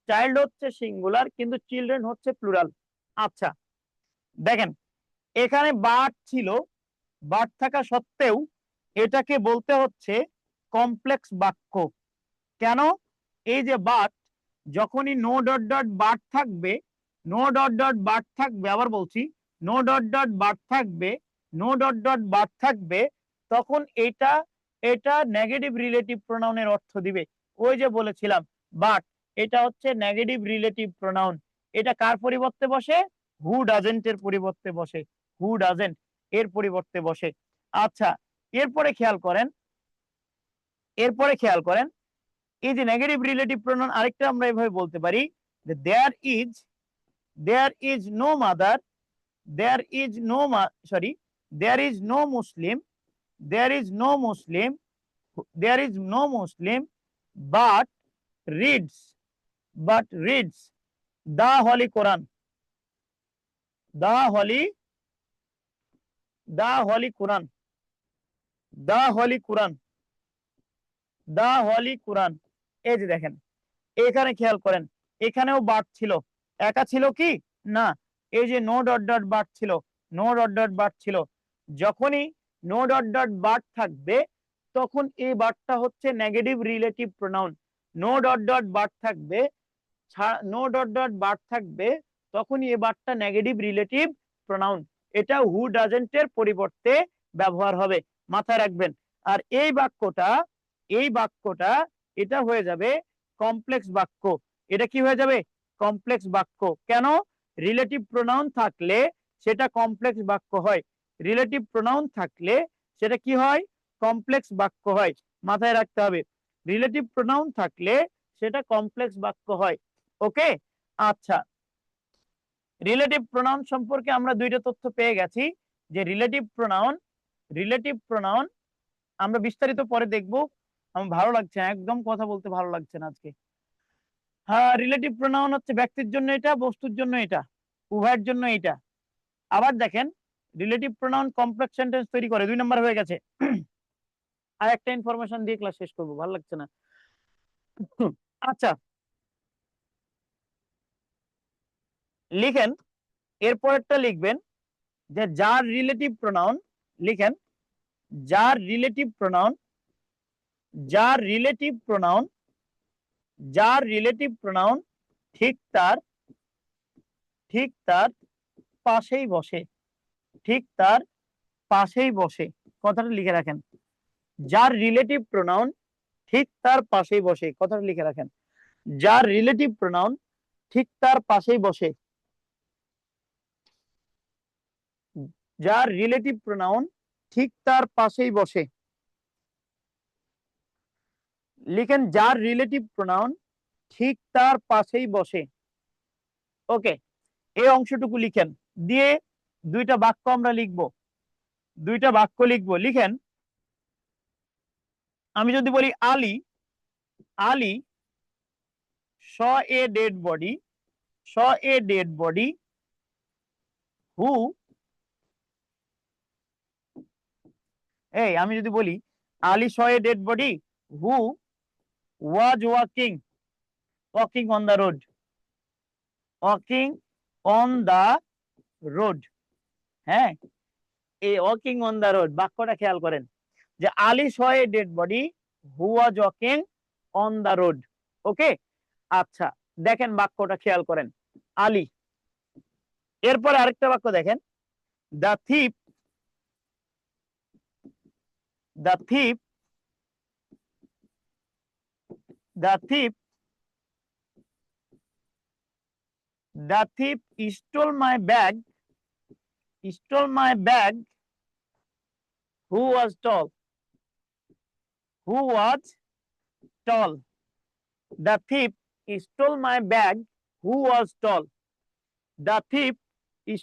চাইল্ড হচ্ছে সিঙ্গুলার, কিন্তু চিলড্রেন হচ্ছে প্লুরাল। আচ্ছা, দেখেন এখানে বাট ছিল, বাট থাকা সত্ত্বেও এটাকে বলতে হচ্ছে কমপ্লেক্স বাক্য। কেন? এই যে বাট, যখনই নো ডট ডট বাট থাকবে, নো ডট ডট বাট থাকবে, আবার বলছি, নো ডট ডট বাট থাকবে, নো ডট ডট বাট থাকবে, তখন এটা, এটা নেগেটিভ রিলেটিভ প্রোনাউনের অর্থ দিবে। ওই যে বলেছিলাম বাট, এটা হচ্ছে নেগেটিভ রিলেটিভ প্রোনাউন। এটা কার পরিবর্তে বসে? হু ডাজেন্ট এর পরিবর্তে বসে, হু ডাজেন্ট এর পরিবর্তে বসে। আচ্ছা, এরপরে খেয়াল করেন, এরপরে খেয়াল করেন, এই যে নেগেটিভ রিলেটিভ প্রোনাউন আরেকটা আমরা এভাবে বলতে পারি যে there is, there is no mother, there is no, sorry, there is no Muslim, there is no Muslim, there is no Muslim, but reads, but reads the holy Quran, the holy, the holy Quran, the holy Quran, the holy Quran. এই যে দেখেন, এখানে খেয়াল করেন, এখানেও বাট ছিল, একা ছিল কি না, এই যে নো ডট ডট বাট ছিল, নো ডট ডট বাট ছিল। যখনই নো ডট ডট বাট থাকবে, তখন এই বাটটা হচ্ছে negative relative pronoun. No dot dot but থাকবে, নো ডট ডট বাট থাকবে, তখনই এই বাটটা নেগেটিভ রিলেটিভ প্রোনাউন। এটা হু ডাজেন্ট এর পরিবর্তে ব্যবহার হবে, মাথায় রাখবেন। আর এই বাক্যটা, এই বাক্যটা এটা হয়ে যাবে কমপ্লেক্স বাক্য। এটা কি হয়ে যাবে? কমপ্লেক্স বাক্য। কেন? রিলেটিভ প্রোনাউন থাকলে সেটা কমপ্লেক্স বাক্য হয়, রিলেটিভ প্রোনাউন থাকলে সেটা কি হয়? কমপ্লেক্স বাক্য হয়, মাথায় রাখতে হবে। রিলেটিভ প্রোনাউন থাকলে সেটা কমপ্লেক্স বাক্য হয়। ওকে, আচ্ছা, রিলেটিভ প্রোনাউন সম্পর্কে আমরা দুইটা তথ্য পেয়ে গেছি, যে রিলেটিভ প্রোনাউন আমরা বিস্তারিত পরে দেখব। আমার ভালো লাগছে না, একদম কথা বলতে ভালো লাগছে না আজকে। হ্যাঁ, রিলেটিভ প্রোনাউন হচ্ছে ব্যক্তির জন্য এটা, বস্তুর জন্য এটা, উভয়ের জন্য এটা। আবার দেখেন, রিলেটিভ প্রোনাউন কমপ্লেক্স সেন্টেন্স তৈরি করে। 2 নাম্বার হয়ে গেছে। আর একটা ইনফরমেশন দিয়ে ক্লাস শেষ করবো, ভালো লাগছে না। আচ্ছা, লিখেন, এরপরেরটা লিখবেন যে যার রিলেটিভ প্রোনাউন, লিখেন যার রিলেটিভ প্রোনাউন, যার রিলেটিভ প্রোনাউন, যার রিলেটিভ প্রোনাউন ঠিক তার পাশেই বসে, ঠিক তার পাশেই বসে। কথাটা লিখে রাখেন, যার রিলেটিভ প্রোনাউন ঠিক তার পাশেই বসে, কথাটা লিখে রাখেন, যার রিলেটিভ প্রোনাউন ঠিক তার পাশেই বসে, যার রিলেটিভ প্রোনাউন ঠিক তার পাশেই বসে। লিখেন যার রিলেটিভ প্রোনাউন ঠিক তার পাশেই বসে। ওকে, এই অংশটুকু লিখেন, দিয়ে দুইটা বাক্য আমরা লিখব, দুইটা বাক্য লিখব। লিখেন, আমি যদি বলি Ali, Ali saw a dead body, saw a dead body who, এই আমি যদি বলি Ali saw a dead body who was walking on the road, walking on the road। হ্যাঁ, এই ওয়াকিং অন দা রোড বাক্যটা খেয়াল করেন, যে Ali saw a dead body who was walking on the road। ওকে, আচ্ছা, দেখেন বাক্যটা খেয়াল করেন, আলী। এরপরে আরেকটা বাক্য দেখেন, the থিপ, the thief, the thief, the thief stole my bag, stole my bag who was tall, who was tall, the thief stole my bag who was tall, the thief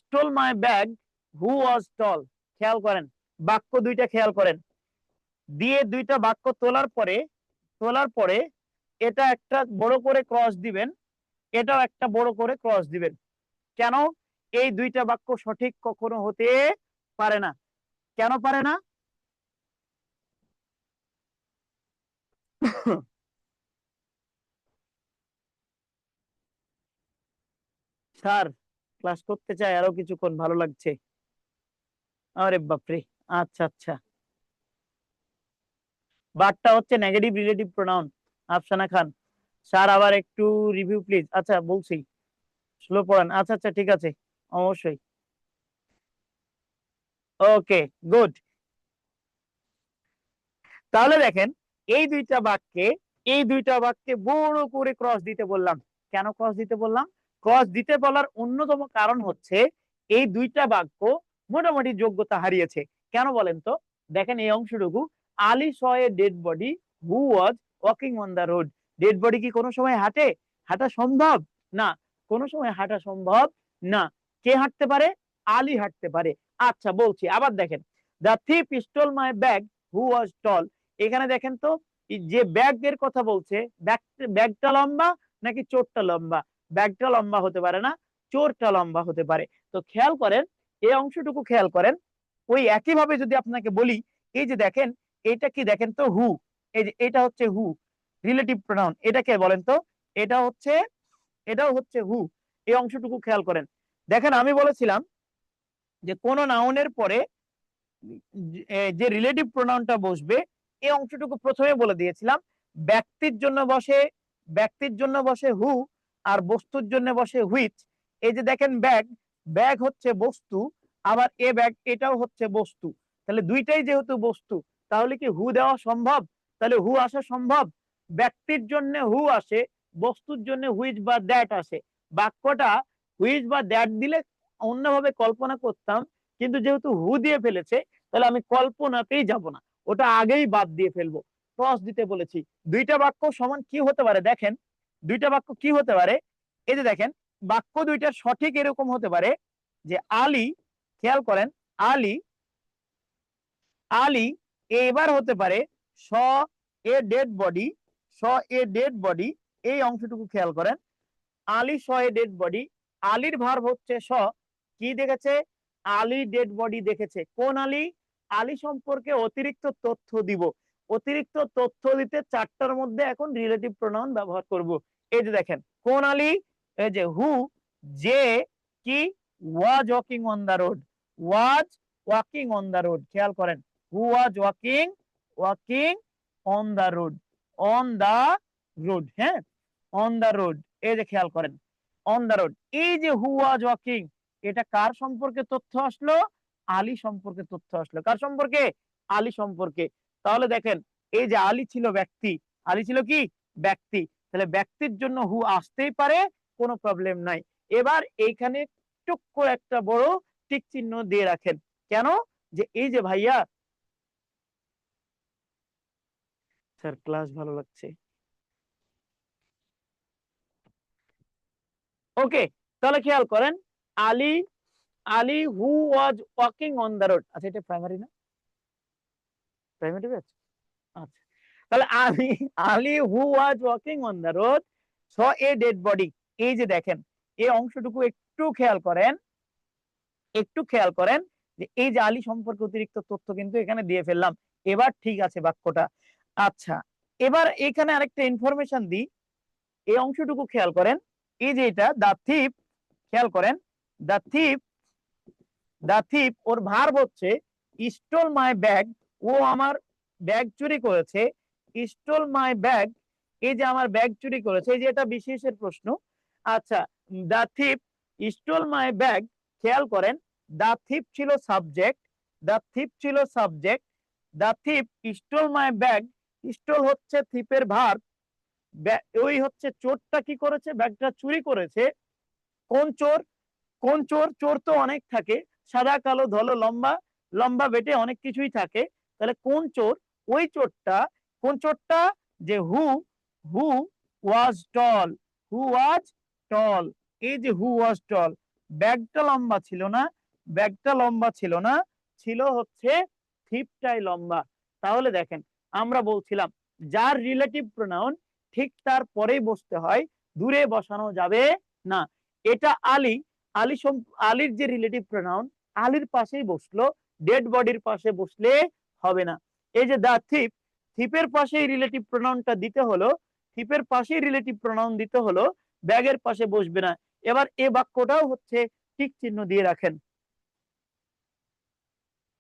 stole my bag who was tall। খেয়াল করেন বাক্য দুইটা, খেয়াল করেন, দিয়ে দুইটা বাক্য তোলার পরে এটা একটা বড় করে ক্রস দিবেন, এটাও একটা বড় করে ক্রস দিবেন। কেন? এই দুইটা বাক্য সঠিক কখনো হতে পারে না। কেন পারে না? স্যার ক্লাস করতে চাই আরো কিছুক্ষণ, ভালো লাগছে। আরে বাপরে, আচ্ছা আচ্ছা, বারটা হচ্ছে নেগেটিভ রিলেটিভ প্রোনাউন। আফসানা খান স্যার, আবার একটু রিভিউ প্লিজ। আচ্ছা বলছি, স্লো পড়ান। আচ্ছা আচ্ছা, ঠিক আছে, অবশ্যই। ওকে, গুড। তাহলে দেখেন, এই দুইটা বাক্যে, এই দুইটা বাক্যে বড় করে ক্রস দিতে বললাম। কেন ক্রস দিতে বললাম? ক্রস দিতে বলার অন্যতম কারণ হচ্ছে এই দুইটা বাক্য মোটামুটি যোগ্যতা হারিয়েছে। কেন বলেন তো? দেখেন এই অংশটুকু, Ali saw a dead body who was walking on the road. Dead body কি কোনো সময় হাঁটে? হাঁটা সম্ভব না, কোনো সময় হাঁটা সম্ভব না। কে হাঁটতে পারে? আলী হাঁটতে পারে। আচ্ছা বলছি, আবার দেখেন, the thief stole my bag who was tall. এখানে দেখেন তো, যে ব্যাগের কথা বলছে, ব্যাগটা লম্বা নাকি চোরটা লম্বা? ব্যাগটা লম্বা হতে পারে না, চোরটা লম্বা হতে পারে। তো খেয়াল করেন, এই অংশটুকু খেয়াল করেন। ওই একইভাবে যদি আপনাকে বলি, এই যে দেখেন, এটা কি দেখেন তো, হু, এই যে এটা হচ্ছে হু, রিলেটিভ প্রোনাউন। এটা কে বলেন তো? এটা হচ্ছে, এটাও হচ্ছে হু। এই অংশটুকু খেয়াল করেন। দেখেন আমি বলেছিলাম যে কোন নাউনের পরে যে রিলেটিভ প্রোনাউনটা বসবে, এই অংশটুকু প্রথমে বলে দিয়েছিলাম। ব্যক্তির জন্য বসে, ব্যক্তির জন্য বসে হু, আর বস্তুর জন্য বসে হুইচ। এই যে দেখেন ব্যাগ, ব্যাগ হচ্ছে বস্তু, আবার এ ব্যাগ এটাও হচ্ছে বস্তু। তাহলে দুইটাই যেহেতু বস্তু, তাহলে কি হু দেওয়া সম্ভব? তাহলে হু আসা সম্ভব। ব্যক্তির জন্য হু আসে, বস্তুর জন্য হুইচ বা দ্যাট আসে। বাক্যটা হুইচ বা দ্যাট দিলে অন্যভাবে কল্পনা করতাম, কিন্তু যেহেতু হু দিয়ে ফেলেছে, তাহলে আমি কল্পনাতেই যাব না, ওটা আগেই বাদ দিয়ে ফেলবো। ক্লজ দিতে বলেছি। দুইটা বাক্য সমান কি হতে পারে দেখেন, দুইটা বাক্য কি হতে পারে, এই যে দেখেন বাক্য দুইটা সঠিক এরকম হতে পারে যে আলী, খেয়াল করেন, আলী, আলী এবার হতে পারে saw a dead body, saw a dead body, এই অংশটুকু খেয়াল করেন, Ali saw a dead body, আলীর ভার্ব হচ্ছে স, কি দেখেছে, আলী ডেড বডি দেখেছে। কোন আলী? আলী সম্পর্কে অতিরিক্ত তথ্য দিব, অতিরিক্ত তথ্য দিতে চারটার মধ্যে এখন রিলেটিভ প্রোনাউন ব্যবহার করব। এই যে দেখেন কোন আলী, এই যে হু, যে, কি, was walking on the road, was walking on the road, খেয়াল করেন, who was walking, walking on the road, on the road, হ্যাঁ, অন দা রোড, এই যে খেয়াল করেন অন দা রোড, এই যে হু ওয়াজ ওয়াকিং, এটা কার সম্পর্কে তথ্য আসলো? আলী সম্পর্কে তথ্য আসলো। কার সম্পর্কে? আলী সম্পর্কে। তাহলে দেখেন এই যে আলী ছিল ব্যক্তি, আলী ছিল কি? ব্যক্তি, তাহলে ব্যক্তির জন্য হু আসতেই পারে, কোনো প্রবলেম নাই। এবার এইখানে টুক করে একটা বড় টিক চিহ্ন দিয়ে রাখেন। কেন? যে এই যে ভাইয়া, স্যার ক্লাস ভালো লাগছে, ওকে, তাহলে খেয়াল করেন Ali, Ali who was walking on the road, আচ্ছা এটা প্রাইমারি না, প্রাইমারি ব্যাচ, আচ্ছা, তাহলে Ali, Ali who was walking on the road saw a dead body, এই যে দেখেন এই অংশটুকু একটু খেয়াল করেন, একটু খেয়াল করেন যে এই যে আলী সম্পর্কে অতিরিক্ত তথ্য কিন্তু এখানে দিয়ে ফেললাম। এবার ঠিক আছে বাক্যটা। আচ্ছা, এবার এখানে আরেকটা ইনফরমেশন দিই, এই অংশটুকু খেয়াল করেন, এই যে এটা দা থিপ, খেয়াল করেন দা থিপ, দা থিপ ওর ভার্ব হচ্ছে স্টোল মাই ব্যাগ, ও আমার ব্যাগ চুরি করেছে, স্টোল মাই ব্যাগ, এই যে আমার ব্যাগ চুরি করেছে, এই যে এটা বিশেষের প্রশ্ন। আচ্ছা, দা থিপ স্টোল মাই ব্যাগ, খেয়াল করেন দা থিপ ছিল সাবজেক্ট, দা থিপ ছিল subject, the thief stole my bag, stole হচ্ছে থিপের ভার্ব, ওই হচ্ছে চোরটা কি করেছে, ব্যাগটা চুরি করেছে। কোন চোর? কোন চোর? চোর তো অনেক থাকে, সাদা কালো ধলো লম্বা, লম্বা বেটে অনেক কিছুই থাকে, তাহলে কোন চোর? ওই চোরটা, কোন চোরটা? যে হু, who was tall, who was টল, এই যে হু ওয়াজ টল, ব্যাগটা লম্বা ছিল না, ব্যাগটা লম্বা ছিল না, ছিল হচ্ছে থিপটাই লম্বা। তাহলে দেখেন আমরা বলছিলাম যার রিলেটিভ প্রোনাউন ঠিক তার পরেই বসতে হয়, দূরে বসানো যাবে না। এটা আলী, আলী আলীর যে রিলেটিভ প্রোনাউন, আলীর পাশেই বসলো, ডেড বডির পাশে বসলে হবে না। এই যে দা থিপ, থিপের পাশেই রিলেটিভ প্রোনাউনটা দিতে হলো, থিপের পাশেই রিলেটিভ প্রোনাউন দিতে হলো, ব্যাগের পাশে বসবে না। এবার এ বাক্যটাও হচ্ছে টিক চিহ্ন দিয়ে রাখেন,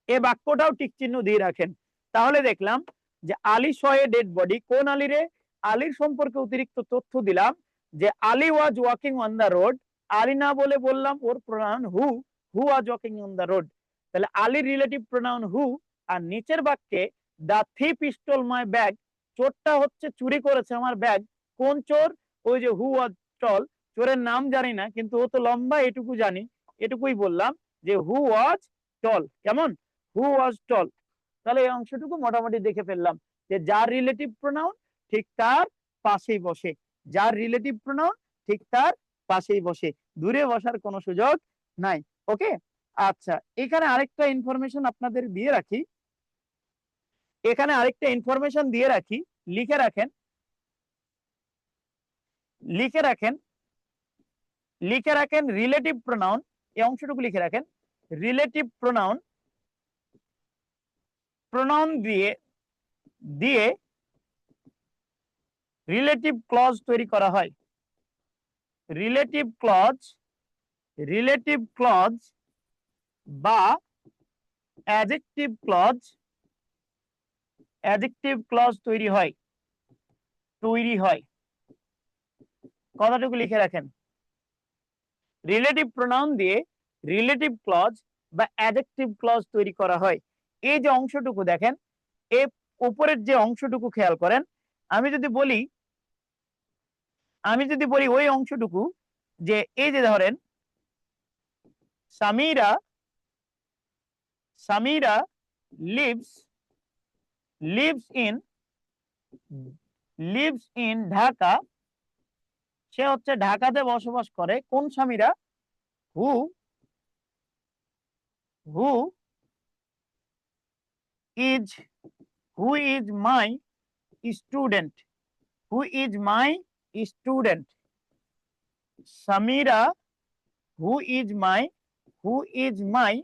এ বাক্যটাও টিক চিহ্ন দিয়ে রাখেন। তাহলে দেখলাম যে আলী শয়ে ডেড বডি, কোন আলী রে? আলীর সম্পর্কে অতিরিক্ত তথ্য দিলাম যে Ali was walking on the road, Ali না বলে বললাম ওর pronoun who, who was walking on the road, তাহলে আলীর রিলেটিভ প্রোনাউন হু। আর নিচের বাক্যে দা থিপ স্টোল মাই ব্যাগ, চোরটা হচ্ছে চুরি করেছে আমার ব্যাগ, কোন চোর? ওই যে হু ওয়াজ টল, চোরের নাম জানি না কিন্তু ও তো লম্বা এটুকু জানি, এটুকুই বললাম যে হু ওয়াজ টল, কেমন? হু ওয়াজ টল। তাহলে এই অংশটুকু মোটামুটি দেখে ফেললাম যে যার রিলেটিভ প্রোনাউন ঠিক তার পাশেই বসে, যার রিলেটিভ প্রোনাউন ঠিক তার পাশেই বসে, দূরে বসার কোনো সুযোগ নাই। ওকে, আচ্ছা, এখানে আরেকটা ইনফরমেশন আপনাদের দিয়ে রাখি, এখানে আরেকটা ইনফরমেশন দিয়ে রাখি, লিখে রাখেন, লিখে রাখেন, লিখে রাখেন রিলেটিভ প্রোনাউন, এই অংশটুকু লিখে রাখেন, রিলেটিভ প্রোনাউন, প্রোনাউন দিয়ে দিয়ে রিলেটিভ ক্লজ তৈরি করা হয়, রিলেটিভ ক্লজ, রিলেটিভ ক্লজ বা অ্যাডজেক্টিভ ক্লজ, অ্যাডজেক্টিভ ক্লজ তৈরি হয়, তৈরি হয়, কথাটুকু লিখে রাখেন, রিলেটিভ প্রোনাউন দিয়ে রিলেটিভ ক্লজ বা অ্যাডজেক্টিভ ক্লজ তৈরি করা হয়। এই যে অংশটুকু দেখেন, এই উপরের যে অংশটুকু খেয়াল করেন, আমি যদি বলি, আমি যদি বলি ওই অংশটুকু যে এই যে ধরেন Samira, Samira lives, lives in lives in Dhaka, সে হচ্ছে ঢাকাতে বসবাস করে। কোন স্বামীরা? Who who is who is my student, who is my student. Samira who is my who is my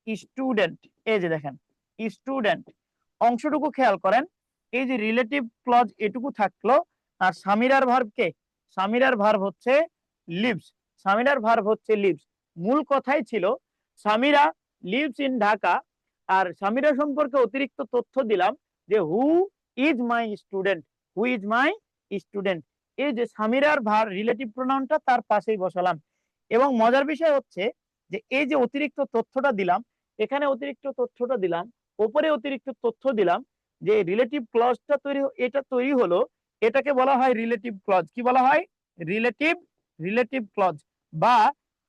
student. এই যে দেখেন স্টুডেন্ট অংশটুকু খেয়াল করেন, এই যে রিলেটিভ ক্লজ এটুকু থাকলো, আর সামিরার ভার্ব কে? সামিরার ভার্ব হচ্ছে লিভস, সামিরার ভার্ব হচ্ছে লিভস। মূল কথাই ছিল সামিরা লিভস ইন ঢাকা, আর সামিরা সম্পর্কে অতিরিক্ত তথ্য দিলাম যে হু is my student, who is my student. এই যে সামিরার ভার রিলেটিভ প্রোনাউনটা তার পাশেই বসালাম। এবং মজার বিষয় হচ্ছে যে এই যে অতিরিক্ত তথ্যটা দিলাম, এখানে অতিরিক্ত তথ্যটা দিলাম, উপরে অতিরিক্ত তথ্য দিলাম, যে রিলেটিভ ক্লজটা তৈরি হলো, এটাকে বলা হয় রিলেটিভ ক্লজ। কি বলা হয়? Relative relative clause. বা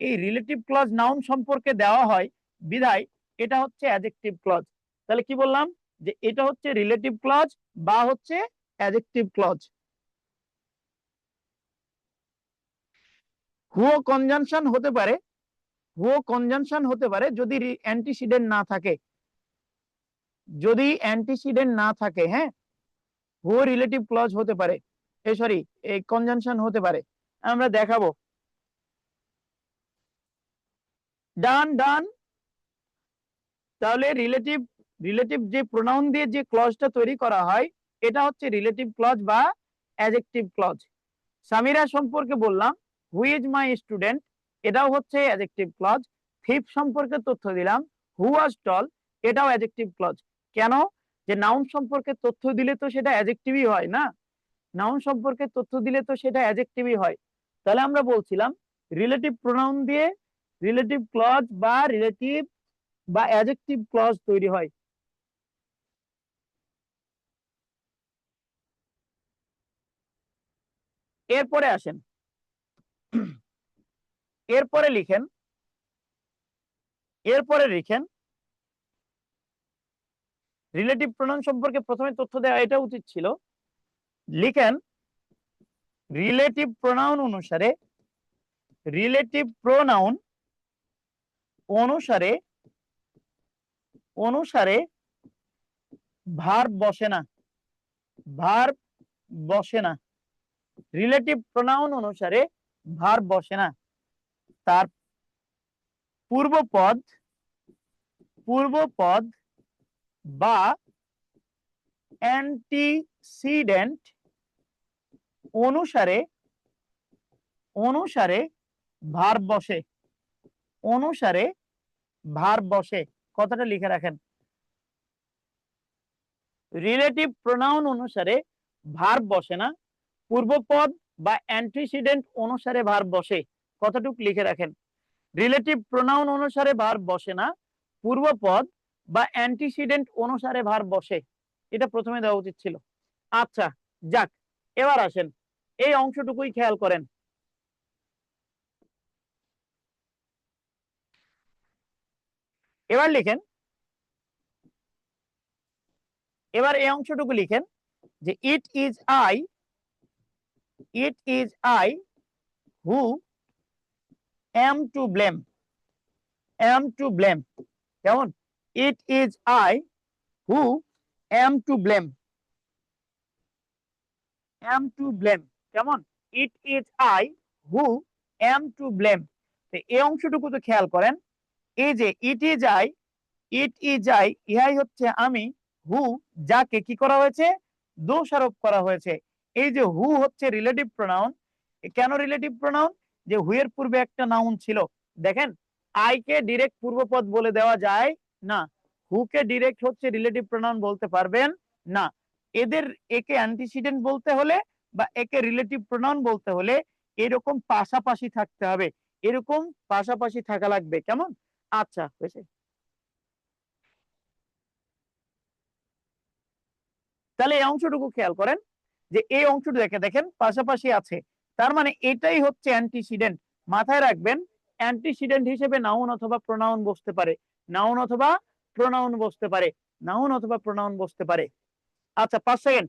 এই রিলেটিভ ক্লজ নাউন সম্পর্কে দেওয়া হয় বিধায় এটা হচ্ছে অ্যাডজেক্টিভ ক্লজ। তাহলে কি বললাম? যে এটা হচ্ছে রিলেটিভ ক্লজ বা হচ্ছে অ্যাডজেক্টিভ ক্লজ। হুও কনজাংশন হতে পারে, হুও কনজাংশন হতে পারে যদি অ্যান্টিসিডেন্ট না থাকে, যদি অ্যান্টিসিডেন্ট না থাকে। হ্যাঁ, হুও রিলেটিভ ক্লজ হতে পারে, এই সরি এই কনজাংশন হতে পারে, আমরা দেখাবো। ডান ডান। তাহলে রিলেটিভ রিলেটিভ যে প্রোনাউন দিয়ে যে ক্লজটা তৈরি করা হয় এটা হচ্ছে রিলেটিভ ক্লজ বা অ্যাডজেক্টিভ ক্লজ। সামিরা সম্পর্কে বললাম হু ইজ মাই স্টুডেন্ট, এটাও হচ্ছে অ্যাডজেক্টিভ ক্লজ। থিপ সম্পর্কে তথ্য দিলাম, হু ওয়াজ টল, এটাও অ্যাডজেক্টিভ ক্লজ। কেন? যে নাউন সম্পর্কে তথ্য দিলে তো সেটা অ্যাডজেক্টিভই হয় না, নাউন সম্পর্কে তথ্য দিলে তো সেটা অ্যাডজেক্টিভই হয়। তাহলে আমরা বলছিলাম রিলেটিভ প্রোনাউন দিয়ে রিলেটিভ ক্লজ বা রিলেটিভ বা অ্যাডজেক্টিভ ক্লজ তৈরি হয়। এরপরে আসেন, এরপরে লিখেন, এরপরে লিখেন রিলেটিভ প্রোনাউন সম্পর্কে প্রথমে তথ্য দেওয়া এটা উচিত ছিল। লিখেন রিলেটিভ প্রোনাউন অনুসারে, রিলেটিভ প্রোনাউন অনুসারে অনুসারে ভার্ব বসে না, ভার্ব বসে না। রিলেটিভ প্রোনাউন অনুসারে ভার্ব বসে না, তার পূর্বপদ পূর্বপদ বা অ্যান্টিসিডেন্ট অনুসারে অনুসারে ভার্ব বসে, অনুসারে ভার্ব বসে। কথাটা লিখে রাখেন, রিলেটিভ প্রোনাউন অনুসারে ভার্ব বসে না, পূর্বপদ বা অ্যান্টিসিডেন্ট অনুসারে ভার্ব বসে। কতটুকু লিখে রাখেন, রিলেটিভ প্রোনাউন অনুসারে ভার্ব বসে না, পূর্বপদ বা অ্যান্টিসিডেন্ট অনুসারে ভার্ব বসে। এটা প্রথমে দেওয়া উচিত ছিল। আচ্ছা যাক, এবার আসেন এই অংশটুকুই খেয়াল করেন। এবার লিখেন, এবার এই অংশটুকু লিখেন যে it is I, it is I who am to blame, am to blame। কেমন? it is I who am to blame, am to blame। কেমন? it is I who am to blame। তো এই অংশটুকু তো খেয়াল করেন, এই যে it is I, it is I ইহাই হচ্ছে আমি, হু যাকে কি করা হয়েছে? দোষারোপ করা হয়েছে। এই যে হু হচ্ছে রিলেটিভ প্রোনাউন। কেন রিলেটিভ প্রোনাউন? যে হু এর পূর্বে একটা নাউন ছিল। দেখেন আই কে ডিরেক্ট পূর্বপদ বলে দেওয়া যায় না, হু কে ডিরেক্ট হচ্ছে রিলেটিভ প্রোনাউন বলতে পারবেন না। এদের একে অ্যান্টিসিডেন্ট বলতে হলে বা একে রিলেটিভ প্রোনাউন বলতে হলে এরকম পাশাপাশি থাকতে হবে, এরকম পাশাপাশি থাকা লাগবে। কেমন? আচ্ছা হয়েছে। তাহলে এই অংশটুকু খেয়াল করেন যে এই অংশটুকু দেখেন পাশাপাশি আছে, তার মানে এটাই হচ্ছে অ্যান্টিসিডেন্ট। মাথায় রাখবেন অ্যান্টিসিডেন্ট হিসেবে নাউন অথবা প্রোনাউন বসতে পারে, নাউন অথবা প্রোনাউন বসতে পারে, নাউন অথবা প্রোনাউন বসতে পারে। আচ্ছা 5 সেকেন্ড।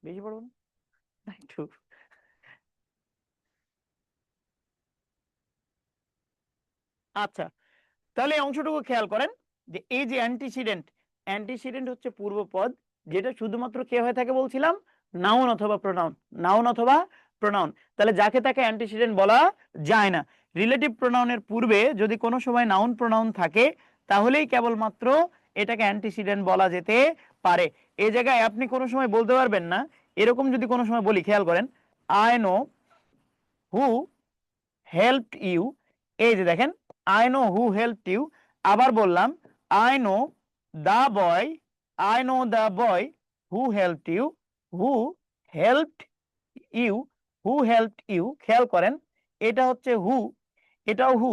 বেশি পড়বো না একটু। আচ্ছা, তাহলে এই অংশটুকু খেয়াল করেন যে এই যে অ্যান্টিসিডেন্ট, অ্যান্টিসিডেন্ট হচ্ছে পূর্বপদ, যেটা শুধুমাত্র কে হয়ে থাকে বলছিলাম, নাউন অথবা প্রোনাউন, নাউন অথবা প্রোনাউন। তাহলে যাকে তাকে অ্যান্টিসিডেন্ট বলা যায় না। রিলেটিভ প্রোনাউনের পূর্বে যদি কোনো সময় নাউন প্রোনাউন থাকে তাহলেই কেবলমাত্র এটাকে অ্যান্টিসিডেন্ট বলা যেতে পারে। এই জায়গায় আপনি কোনো সময় বলতে পারবেন না, এরকম যদি কোনো সময় বলি, খেয়াল করেন, I know who helped you, এই যে দেখেন I know who helped you. আবার বললাম I know the boy, I know the boy who helped you, who helped you, who helped you. খেয়াল করেন এটা হচ্ছে হু, এটাও হু,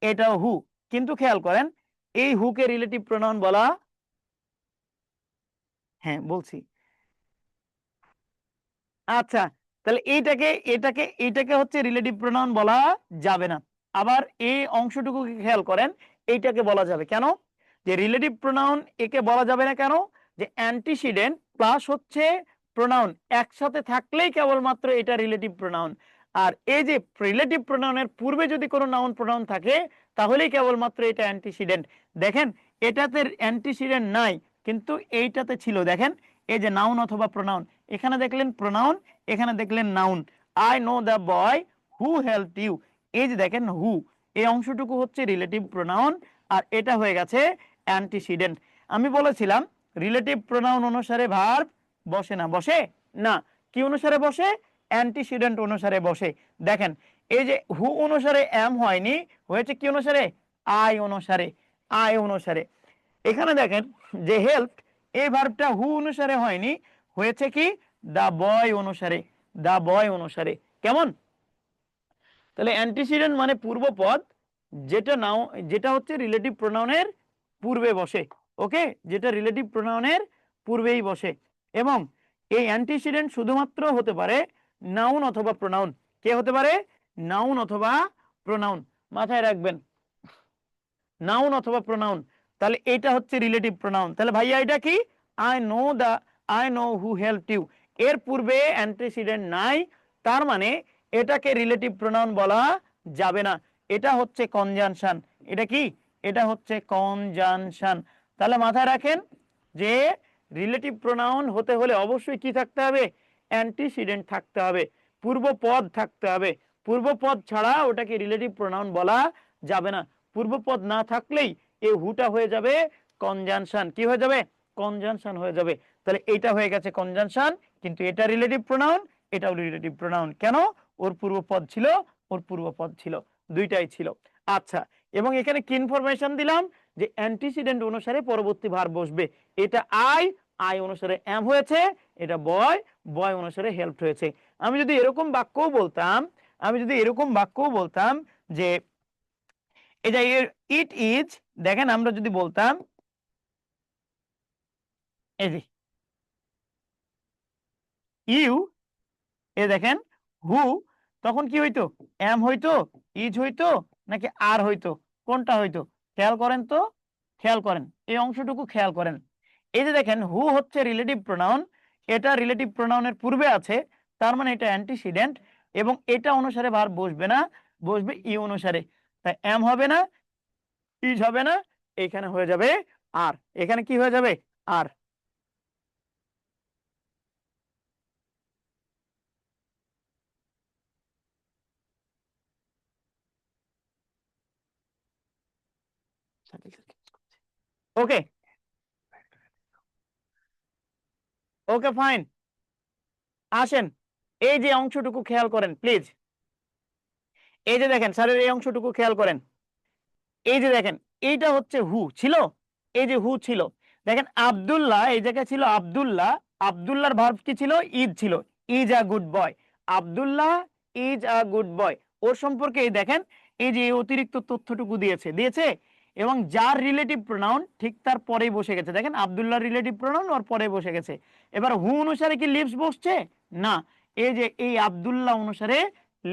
এটাও হু, কিন্তু খেয়াল করেন এই হুকে রিলেটিভ প্রোনাউন বলা, হ্যাঁ বলছি। আচ্ছা, তাহলে এটাকে হচ্ছে রিলেটিভ প্রোনাউন বলা যাবে না। আবার এই অংশটুকুকে খেয়াল করেন, এইটাকে বলা যাবে কেন? যে রিলেটিভ প্রোনাউন একে বলা যাবে না কেন? যে অ্যান্টিসিডেন্ট প্লাস হচ্ছে প্রোনাউন একসাথে থাকলেই কেবলমাত্র এটা রিলেটিভ প্রোনাউন। আর এই যে রিলেটিভ প্রোনাউনের পূর্বে যদি কোনো নাউন প্রোনাউন থাকে তাহলেই কেবলমাত্র এটা অ্যান্টিসিডেন্ট। দেখেন এটাতে অ্যান্টিসিডেন্ট নাই, কিন্তু এইটাতে ছিল। দেখেন এই যে নাউন অথবা প্রোনাউন, এখানে দেখলেন প্রোনাউন, এখানে দেখলেন noun. I know the boy who helped you, এই যে দেখেন হু, এই অংশটুকু হচ্ছে রিলেটিভ প্রোনাউন আর এটা হয়ে গেছে অ্যান্টিসিডেন্ট। আমি বলেছিলাম রিলেটিভ প্রোনাউন অনুসারে ভার্ব বসে না, বসে না। কি অনুসারে বসে? অ্যান্টিসিডেন্ট অনুসারে বসে। দেখেন এই যে হু অনুসারে এম হয়নি, হয়েছে কি অনুসারে? আই অনুসারে, আই অনুসারে। এখানে দেখেন যে হেল্প, এই ভার্বটা হু অনুসারে হয়নি, হয়েছে কি? দা বয় অনুসারে, দা বয় অনুসারে। কেমন? তাহলে অ্যান্টিসিডেন্ট মানে পূর্বপদ, যেটা নাও, যেটা হচ্ছে রিলেটিভ প্রোনাউনের পূর্বে বসে। ওকে, যেটা রিলেটিভ প্রোনাউনের পূর্বেই বসে। এবং এই অ্যান্টিসিডেন্ট শুধুমাত্র হতে পারে নাউন অথবা প্রোনাউন। কে হতে পারে? নাউন অথবা প্রোনাউন। মাথায় রাখবেন, নাউন অথবা প্রোনাউন। তাহলে এটা হচ্ছে রিলেটিভ প্রোনাউন। তাহলে ভাইয়া এটা কি? I know the, I know who helped you, এর পূর্বে অ্যান্টিসিডেন্ট নাই, তার মানে এটাকে রিলেটিভ প্রোনাউন বলা যাবে না। এটা হচ্ছে কনজাংশন। এটা কি? এটা হচ্ছে কনজাংশন। তাহলে মাথায় রাখেন যে রিলেটিভ প্রোনাউন হতে হলে অবশ্যই কি থাকতে হবে? অ্যান্টিসিডেন্ট থাকতে হবে, পূর্বপদ থাকতে হবে। পূর্বপদ ছাড়া ওটাকে রিলেটিভ প্রোনাউন বলা যাবে না। পূর্বপদ না থাকলেই এই হুটা হয়ে যাবে কনজাংশন। কি হয়ে যাবে? কনজাংশন হয়ে যাবে। তাহলে এটা হয়ে গেছে কনজাংশন, কিন্তু এটা রিলেটিভ প্রোনাউন, এটাও রিলেটিভ প্রোনাউন। কেন? ওর পূর্বপদ ছিল, ওর পূর্বপদ ছিল, দুইটাই ছিল। আচ্ছা, এবং এখানে কি ইনফরমেশন দিলাম? যে অ্যান্টিসিডেন্ট অনুসারে পরবর্তী ভার্ব বসবে। এটা আই, আই অনুসারে এম হয়েছে, এটা বয়, বয় অনুসারে হেল্প হয়েছে। আমি যদি এরকম বাক্যও বলতাম, আমি যদি এরকম বাক্যও বলতাম যে এই যে ইট ইজ, দেখেন আমরা যদি বলতাম এই যে ইউ, এ দেখেন হু, তখন কি হইতো? এম হইতো, ইজ হইতো, নাকি আর হইতো? কোনটা হইতো? খেয়াল করেন তো, খেয়াল করেন এই অংশটুকু খেয়াল করেন। এই যে দেখেন হু হচ্ছে রিলেটিভ প্রোনাউন, এটা রিলেটিভ প্রোনাউনের পূর্বে আছে, তার মানে এটা অ্যান্টিসিডেন্ট, এবং এটা অনুসারে ভার্ব বসবে না, বসবে ই অনুসারে। তাই এম হবে না, ইজ হবে না, এখানে হয়ে যাবে আর। এখানে কি হয়ে যাবে? আর। ওকে, ওকে ফাইন। আসেন এই যে অংশটুকু খেয়াল করেন প্লিজ। এই যে দেখেন স্যারের এই অংশটুকু খেয়াল করেন। এই যে দেখেন এইটা হচ্ছে হু ছিল, এই যে হু ছিল। দেখেন আব্দুল্লাহ, এই জায়গায় ছিল আব্দুল্লাহ, আব্দুল্লাহর ভার্ব কি ছিল? ইজ ছিল, is a good boy. Abdullah is a good boy, ওর সম্পর্কে এই দেখেন এই যে অতিরিক্ত তথ্যটুকু দিয়েছে, দিয়েছে। এবং যার রিলেটিভ প্রোনাউন ঠিক তার পরেই বসে গেছে। দেখেন আব্দুল্লাহর রিলেটিভ প্রোনাউন ওর পরে বসে গেছে। এবার হু অনুসারে কি লিভস বসছে? না, এই যে এই আব্দুল্লাহ অনুসারে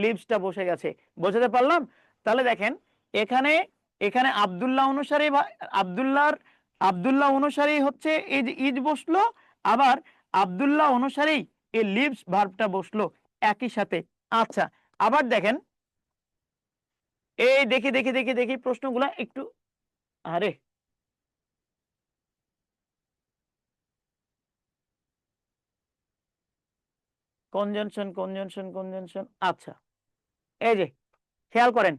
লিভসটা বসে গেছে। বোঝাতে পারলাম? তাহলে দেখেন এখানে, এখানে আব্দুল্লাহ অনুসারে, আব্দুল্লাহর, আব্দুল্লাহ অনুসারেই হচ্ছে এই যে ইজ বসলো, আবার আব্দুল্লাহ অনুসারেই এই লিভস ভার্বটা বসলো একই সাথে। আচ্ছা, আবার দেখেন, এই দেখি দেখি দেখি দেখি প্রশ্নগুলা একটু, আরে কনজাংশন কনজাংশন কনজাংশন। আচ্ছা, এই যে খেয়াল করেন,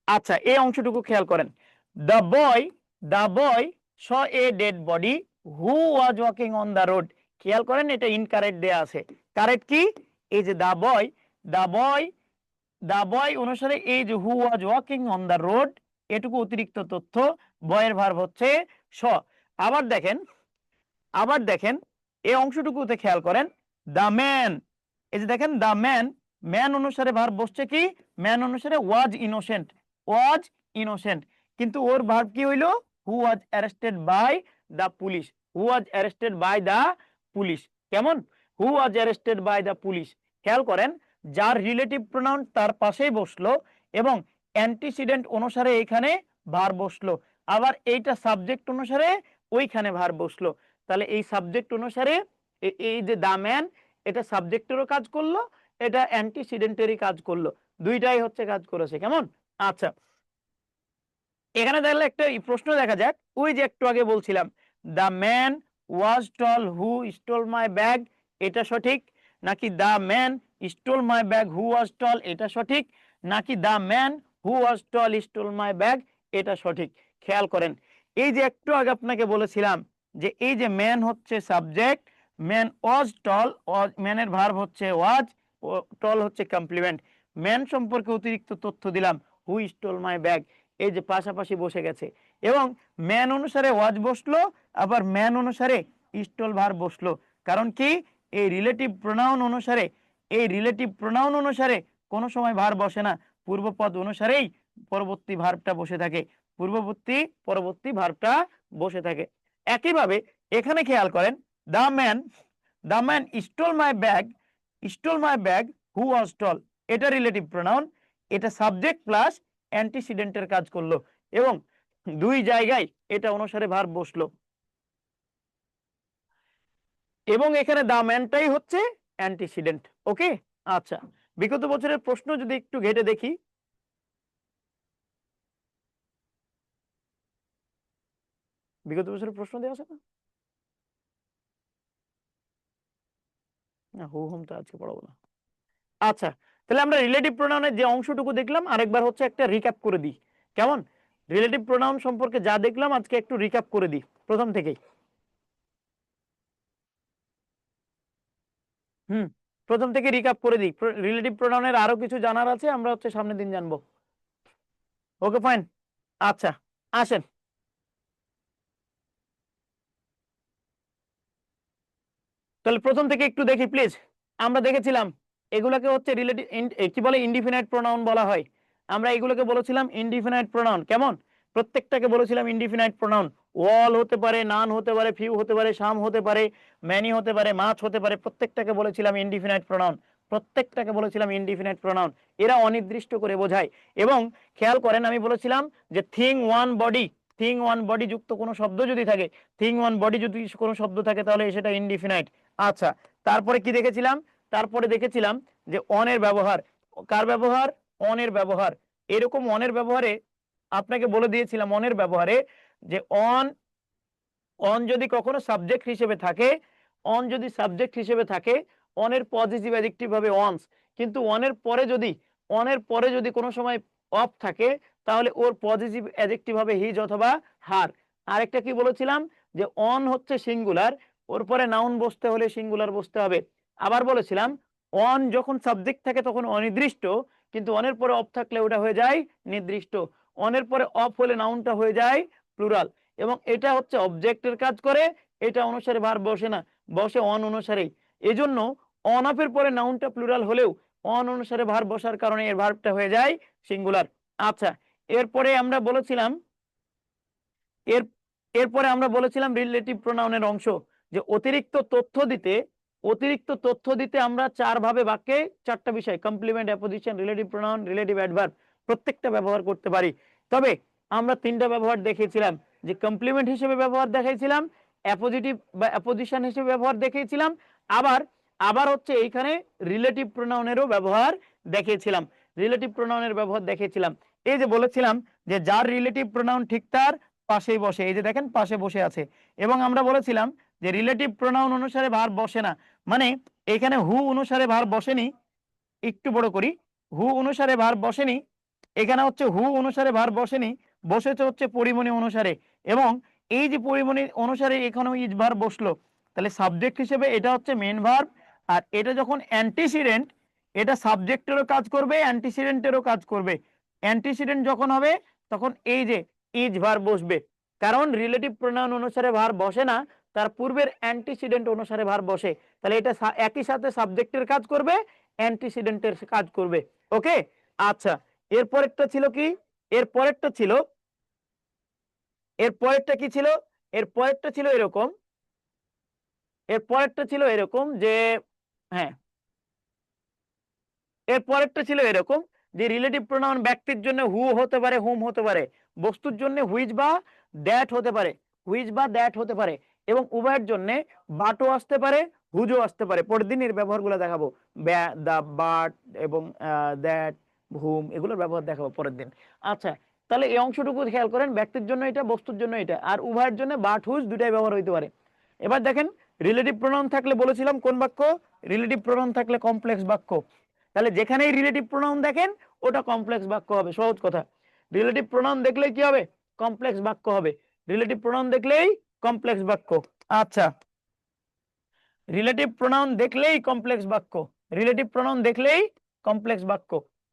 আচ্ছা এই অংশটুকু খেয়াল করেন, the boy saw a dead body who was walking on the road. খেয়াল করেন এটা ইনকারেক্ট দেয়া আছে, কারেক্ট কি? এই যে দ্য বয় দ্য বয় অনুসারে এই যে who was walking on the road, এটুকু অতিরিক্ত তথ্য, বয়ের ভার্ব হচ্ছে স। আবার দেখেন এই অংশটুকুতে খেয়াল করেন, দ্য ম্যান, এই যে দেখেন দ্য ম্যান অনুসারে ভার্ব বসছে কি? ম্যান অনুসারে ওয়াজ ইনোসেন্ট, কিন্তু ওর ভার্ব কি হইলো? Who was arrested by the police, who was arrested by the police. কেমন? Who was arrested by the police. খেয়াল করেন, যার রিলেটিভ প্রোনাউন তার পাশেই বসলো এবং অ্যান্টিসিডেন্ট অনুসারে এখানে ভার্ব বসলো, আবার এইটা সাবজেক্ট অনুসারে ওইখানে ভার্ব বসলো। তাহলে এই সাবজেক্ট অনুসারে এই যে দা ম্যান, এটা সাবজেক্টেরও কাজ করলো, এটা অ্যান্টিসিডেন্টেরই কাজ করলো, দুইটাই হচ্ছে কাজ করেছে। কেমন? আচ্ছা, এখানে তাহলে একটা প্রশ্ন দেখা যাক, ওই যে একটু আগে বলছিলাম the man was tall who stole my bag, এটা সঠিক নাকি the man stole my bag who was tall, এটা সঠিক নাকি the man who was tall stole my bag, এটা সঠিক? খেয়াল করেন, এই যে একটু আগে আপনাকে বলেছিলাম যে এই যে ম্যান হচ্ছে সাবজেক্ট, ম্যান ওয়াজ টল, ম্যানের ভার্ব হচ্ছে ওয়াজ, টল হচ্ছে কমপ্লিমেন্ট। ম্যান সম্পর্কে অতিরিক্ত তথ্য দিলাম, হু স্টোল মাই ব্যাগ, এই যে পাশাপাশি বসে গেছে এবং ম্যান অনুসারে ওয়াজ বসলো, আবার ম্যান অনুসারে স্টোল ভার্ব বসলো। কারণ কি? এই রিলেটিভ প্রোনাউন অনুসারে কোনো সময় ভার্ব বসে না, পূর্বপদ অনুসারেই পরবর্তী ভার্বটা বসে থাকে, পরবর্তী ভার্বটা বসে থাকে। একইভাবে এখানে খেয়াল করেন, the man stole my bag who was tall, এটা রিলেটিভ প্রোনাউন, এটা সাবজেক্ট প্লাস অ্যান্টিসিডেন্টের কাজ করলো এবং দুই জায়গায় এটা অনুসারে ভার্ব বসলো এবং এখানে দা ম্যানটাই হচ্ছে অ্যান্টিসিডেন্ট। ওকে, আচ্ছা, বিগত বছরের প্রশ্ন যদি একটু ঘেটে দেখি, বিগত বছরের প্রশ্ন দেওয়া আছে না? হু হুম তো আজকে পড়াবো না। আচ্ছা, তাহলে আমরা রিলেটিভ প্রোনাউনের যে অংশটুকু দেখলাম আরেকবার হচ্ছে একটা রিক্যাপ করে দিই। কেমন? রিলেটিভ প্রোনাউন সম্পর্কে যা দেখলাম আজকে একটু রিক্যাপ করে দিই প্রথম থেকেই। প্রথম থেকে রিক্যাপ করে দিই। রিলেটিভ প্রোনাউনের আরো কিছু জানার আছে, আমরা হচ্ছে সামনের দিন জানবো। Okay fine. আচ্ছা, আসেন তাহলে প্রথম থেকে একটু দেখি প্লিজ। আমরা দেখেছিলাম এগুলোকে হচ্ছে রিলেটিভ কি বলে, ইনডিফিনাইট প্রোনাউন বলা হয়। আমরা এগুলোকে বলেছিলাম ইনডিফিনাইট প্রোনাউন। কেমন? প্রত্যেকটাকে বলেছিলাম ইনডিফিনাইট প্রোনাউন। ওয়াল হতে পারে, নান হতে পারে, ফিউ হতে পারে, সাম হতে পারে, ম্যানি হতে পারে, মাছ হতে পারে, প্রত্যেকটাকে বলেছিলাম ইনডিফিনাইট প্রোনাউন। এরা অনির্দিষ্ট করে বোঝায়। এবং খেয়াল করেন, আমি বলেছিলাম যে থিং ওয়ান বডি যুক্ত কোনো শব্দ যদি থাকে, থিং ওয়ান বডি যদি কোনো শব্দ থাকে তাহলে সেটা ইনডিফিনাইট। আচ্ছা, তারপরে কি দেখেছিলাম? তারপরে দেখেছিলাম যে অনের ব্যবহার। কার ব্যবহার? অনের ব্যবহার। এরকম অনের ব্যবহারে আপনাকে বলে দিয়েছিলাম, অনের ব্যবহারে যে অন যদি কখনো সাবজেক্ট হিসেবে থাকে, অনের পজিটিভ অ্যাডজেক্টিভ হবে অনস, কিন্তু অনের পরে যদি কোনো সময় অফ থাকে তাহলে ওর পজিটিভ অ্যাডজেক্টিভ হবে হিজ অথবা হার। আরেকটা কি বলেছিলাম? যে অন হচ্ছে সিঙ্গুলার, ওর পরে নাউন বসতে হলে সিঙ্গুলার বসতে হবে। আবার বলেছিলাম অন যখন সাবজেক্ট থাকে তখন অনির্দিষ্ট, কিন্তু অনের পরে অফ থাকলে ওটা হয়ে যায় নির্দিষ্ট। অনের পরে অফ হলে নাউনটা হয়ে যায় প্লুরাল এবং এটা হচ্ছে অবজেক্টের কাজ করে, এটা অনুসারে ভার্ব বসে না, বসে অন অনুসারেই। এজন্য অন অফের পরে নাউনটা প্লুরাল হলেও অন অনুসারে ভার্ব বসার কারণে এর ভার্বটা হয়ে যায় সিঙ্গুলার। আচ্ছা, এরপরে আমরা বলেছিলাম এর এরপরে আমরা বলেছিলাম রিলেটিভ প্রোনাউনের অংশ, যে অতিরিক্ত তথ্য দিতে আমরা চার ভাবে বাক্যে চারটা বিষয়, complement, apposition, relative pronoun, relative adverb, প্রত্যেকটা ব্যবহার করতে পারি। তবে আমরা তিনটা ব্যবহার দেখিয়েছিলাম, যে কমপ্লিমেন্ট হিসেবে ব্যবহার দেখাইছিলাম, অ্যাপোজিটিভ বা অ্যাপোজিশন হিসেবে ব্যবহার দেখিয়েছিলাম, আবার আবার হচ্ছে এইখানে রিলেটিভ প্রোনাউনেরও ব্যবহার দেখিয়েছিলাম, রিলেটিভ প্রোনাউনের ব্যবহার দেখিয়েছিলাম। এই যে বলেছিলাম যে যার রিলেটিভ প্রোনাউন ঠিক তার পাশেই বসে, এই যে দেখেন পাশে বসে আছে। এবং আমরা বলেছিলাম যে রিলেটিভ প্রোনাউন অনুসারে ভার্ব বসে না, মানে এখানে হু অনুসারে ভার্ব বসেনি, একটু বড় করি, হু অনুসারে ভার্ব বসেনি, এখানে হচ্ছে হু অনুসারে ভার্ব বসেনি, বসেছে হচ্ছে পরিমণি অনুসারে। এবং এই যে পরিমণি অনুসারে এখানেও ইজ ভার্ব বসলো, তাহলে সাবজেক্ট হিসেবে এটা হচ্ছে মেন ভার্ব। আর এটা যখন অ্যান্টিসিডেন্ট, এটা সাবজেক্টেরও কাজ করবে, অ্যান্টিসিডেন্টেরও কাজ করবে। অ্যান্টিসিডেন্ট যখন হবে তখন এই যে ইজ ভার্ব বসবে, কারণ রিলেটিভ প্রোনাউন অনুসারে ভার্ব বসে না, তার পূর্বের অ্যান্টিসিডেন্ট অনুসারে ভার্ব বসে, তাহলে এটা একই সাথে সাবজেক্টের কাজ করবে, অ্যান্টিসিডেন্টের কাজ করবে। ওকে, আচ্ছা, এরপরেরটা ছিল কি, এরপরেরটা ছিল, এরপরেরটা কি ছিল, এরপরেরটা ছিল এরকম, এরপরেরটা ছিল এরকম যে, হ্যাঁ, এরপরেরটা ছিল এরকম যে রিলেটিভ প্রোনাউন ব্যক্তির জন্য হু হতে পারে, হুম হতে পারে, বস্তুর জন্য হুইচ বা দ্যাট হতে পারে, হুইচ বা দ্যাট হতে পারে, এবং উভয়ের জন্য বাটও আসতে পারে, হুজও আসতে পারে। পরের দিন এর ব্যবহারগুলো দেখাবো, দা, বাট এবং দ্যাট, হুম, এগুলোর ব্যবহার দেখাবো পরের দিন। আচ্ছা, তাহলে এই অংশটুকু খেয়াল করেন, ব্যক্তির জন্য এটা, বস্তুর জন্য এটা, আর উভয়ের জন্য বাট হুজ দুটাই ব্যবহার হইতে পারে। এবার দেখেন রিলেটিভ প্রোনাউন থাকলে বলেছিলাম কোন বাক্য, রিলেটিভ প্রোনাউন থাকলে কমপ্লেক্স বাক্য। তাহলে যেখানেই রিলেটিভ প্রোনাউন দেখেন ওটা কমপ্লেক্স বাক্য হবে, সহজ কথা। রিলেটিভ প্রোনাউন দেখলেই কি হবে, কমপ্লেক্স বাক্য হবে, রিলেটিভ প্রোনাউন দেখলেই কমপ্লেক্স বাক্য। আচ্ছা, রিলেটিভ প্রোনাউন দেখলেই কমপ্লেক্স বাক্য, রিলেটিভ প্রোনাউন দেখলেই কমপ্লেক্স বাক্য।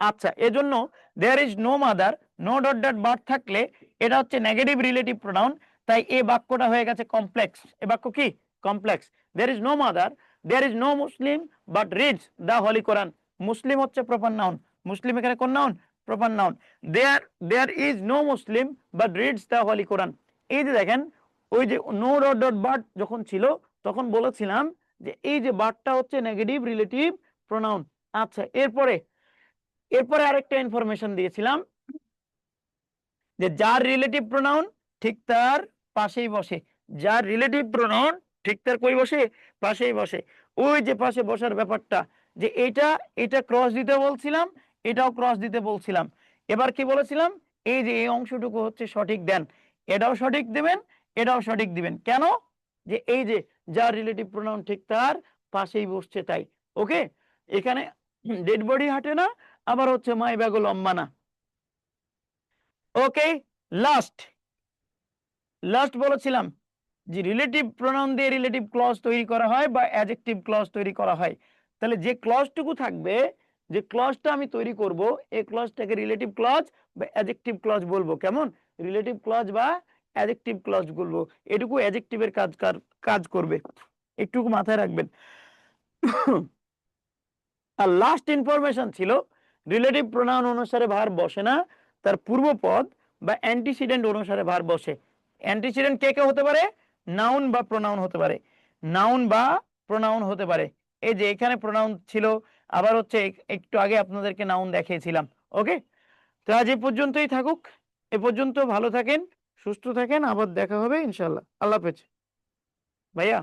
আচ্ছা, এজন্য there is no mother, no dot dot but থাকলে এটা হচ্ছে নেগেটিভ রিলেটিভ প্রোনাউন, তাই এই বাক্যটা হয়ে গেছে কমপ্লেক্স। এই বাক্য কি, complex. There is no mother, there is no Muslim but reads the holy Quran, Muslim হচ্ছে প্রপার নাউন, মুসলিম এখানে কোন noun, proper noun. There there is no Muslim but reads the holy Quran. এই যে দেখেন, ওই যে নো ডট ডট বাট যখন ছিল তখন বলেছিলাম যে এই যে বাটটা হচ্ছে নেগেটিভ রিলেটিভ প্রোনাউন। আচ্ছা, এরপরে এরপরে আরেকটা ইনফরমেশন দিয়েছিলাম যে যার রিলেটিভ প্রোনাউন ঠিক তার পাশেই বসে, যার রিলেটিভ প্রোনাউন ঠিক তার কই বসে, পাশেই বসে। ওই যে পাশে বসার ব্যাপারটা, যে এটা এটা ক্রস দিতে বলছিলাম, এটাও ক্রস দিতে বলছিলাম। এবার কি বলেছিলাম, এই যে এই অংশটুকু হচ্ছে সঠিক দেন, এটাও সঠিক দিবেন, এটাও সঠিক দিবেন। কেন, যে এই যে যার রিলেটিভ প্রোনাউন ঠিক তার পাশেই বসছে তাই। ওকে, এখানে ডেড বডি হাঁটে না, আবার হচ্ছে মাই ব্যাগও লম্বা না। ওকে, লাস্ট লাস্ট বলেছিলাম যে রিলেটিভ প্রোনাউন দিয়ে রিলেটিভ ক্লজ তৈরি করা হয় বা অ্যাডজেক্টিভ ক্লজ তৈরি করা হয়। তাহলে যে ক্লজটুকু থাকবে, যে ক্লজটা আমি তৈরি করব, এই ক্লজটাকে রিলেটিভ ক্লজ বা অ্যাডজেক্টিভ ক্লজ বলবো। কেমন, রিলেটিভ ক্লজ বা অ্যাডজেক্টিভ ক্লজ বলবো, এটুকু অ্যাডজেক্টিভের কাজ করবে, একটুকু মাথায় রাখবেন। আর লাস্ট ইনফরমেশন ছিল রিলেটিভ প্রোনাউন অনুসারে ভার্ব বসে না, তার পূর্বপদ বা অ্যান্টিসিডেন্ট অনুসারে ভার্ব বসে। অ্যান্টিসিডেন্ট কে কে হতে পারে, নাউন বা প্রোনাউন হতে পারে, নাউন বা প্রোনাউন হতে পারে। এই যে এখানে প্রোনাউন ছিল, আবার হচ্ছে একটু আগে আপনাদেরকে নাউন দেখিয়েছিলাম। ওকে, তো আজ এ পর্যন্তই থাকুক, এ পর্যন্ত ভালো থাকেন, সুস্থ থাকেন, আবার দেখা হবে ইনশাল্লাহ। আল্লাহ হাফেজ ভাইয়া।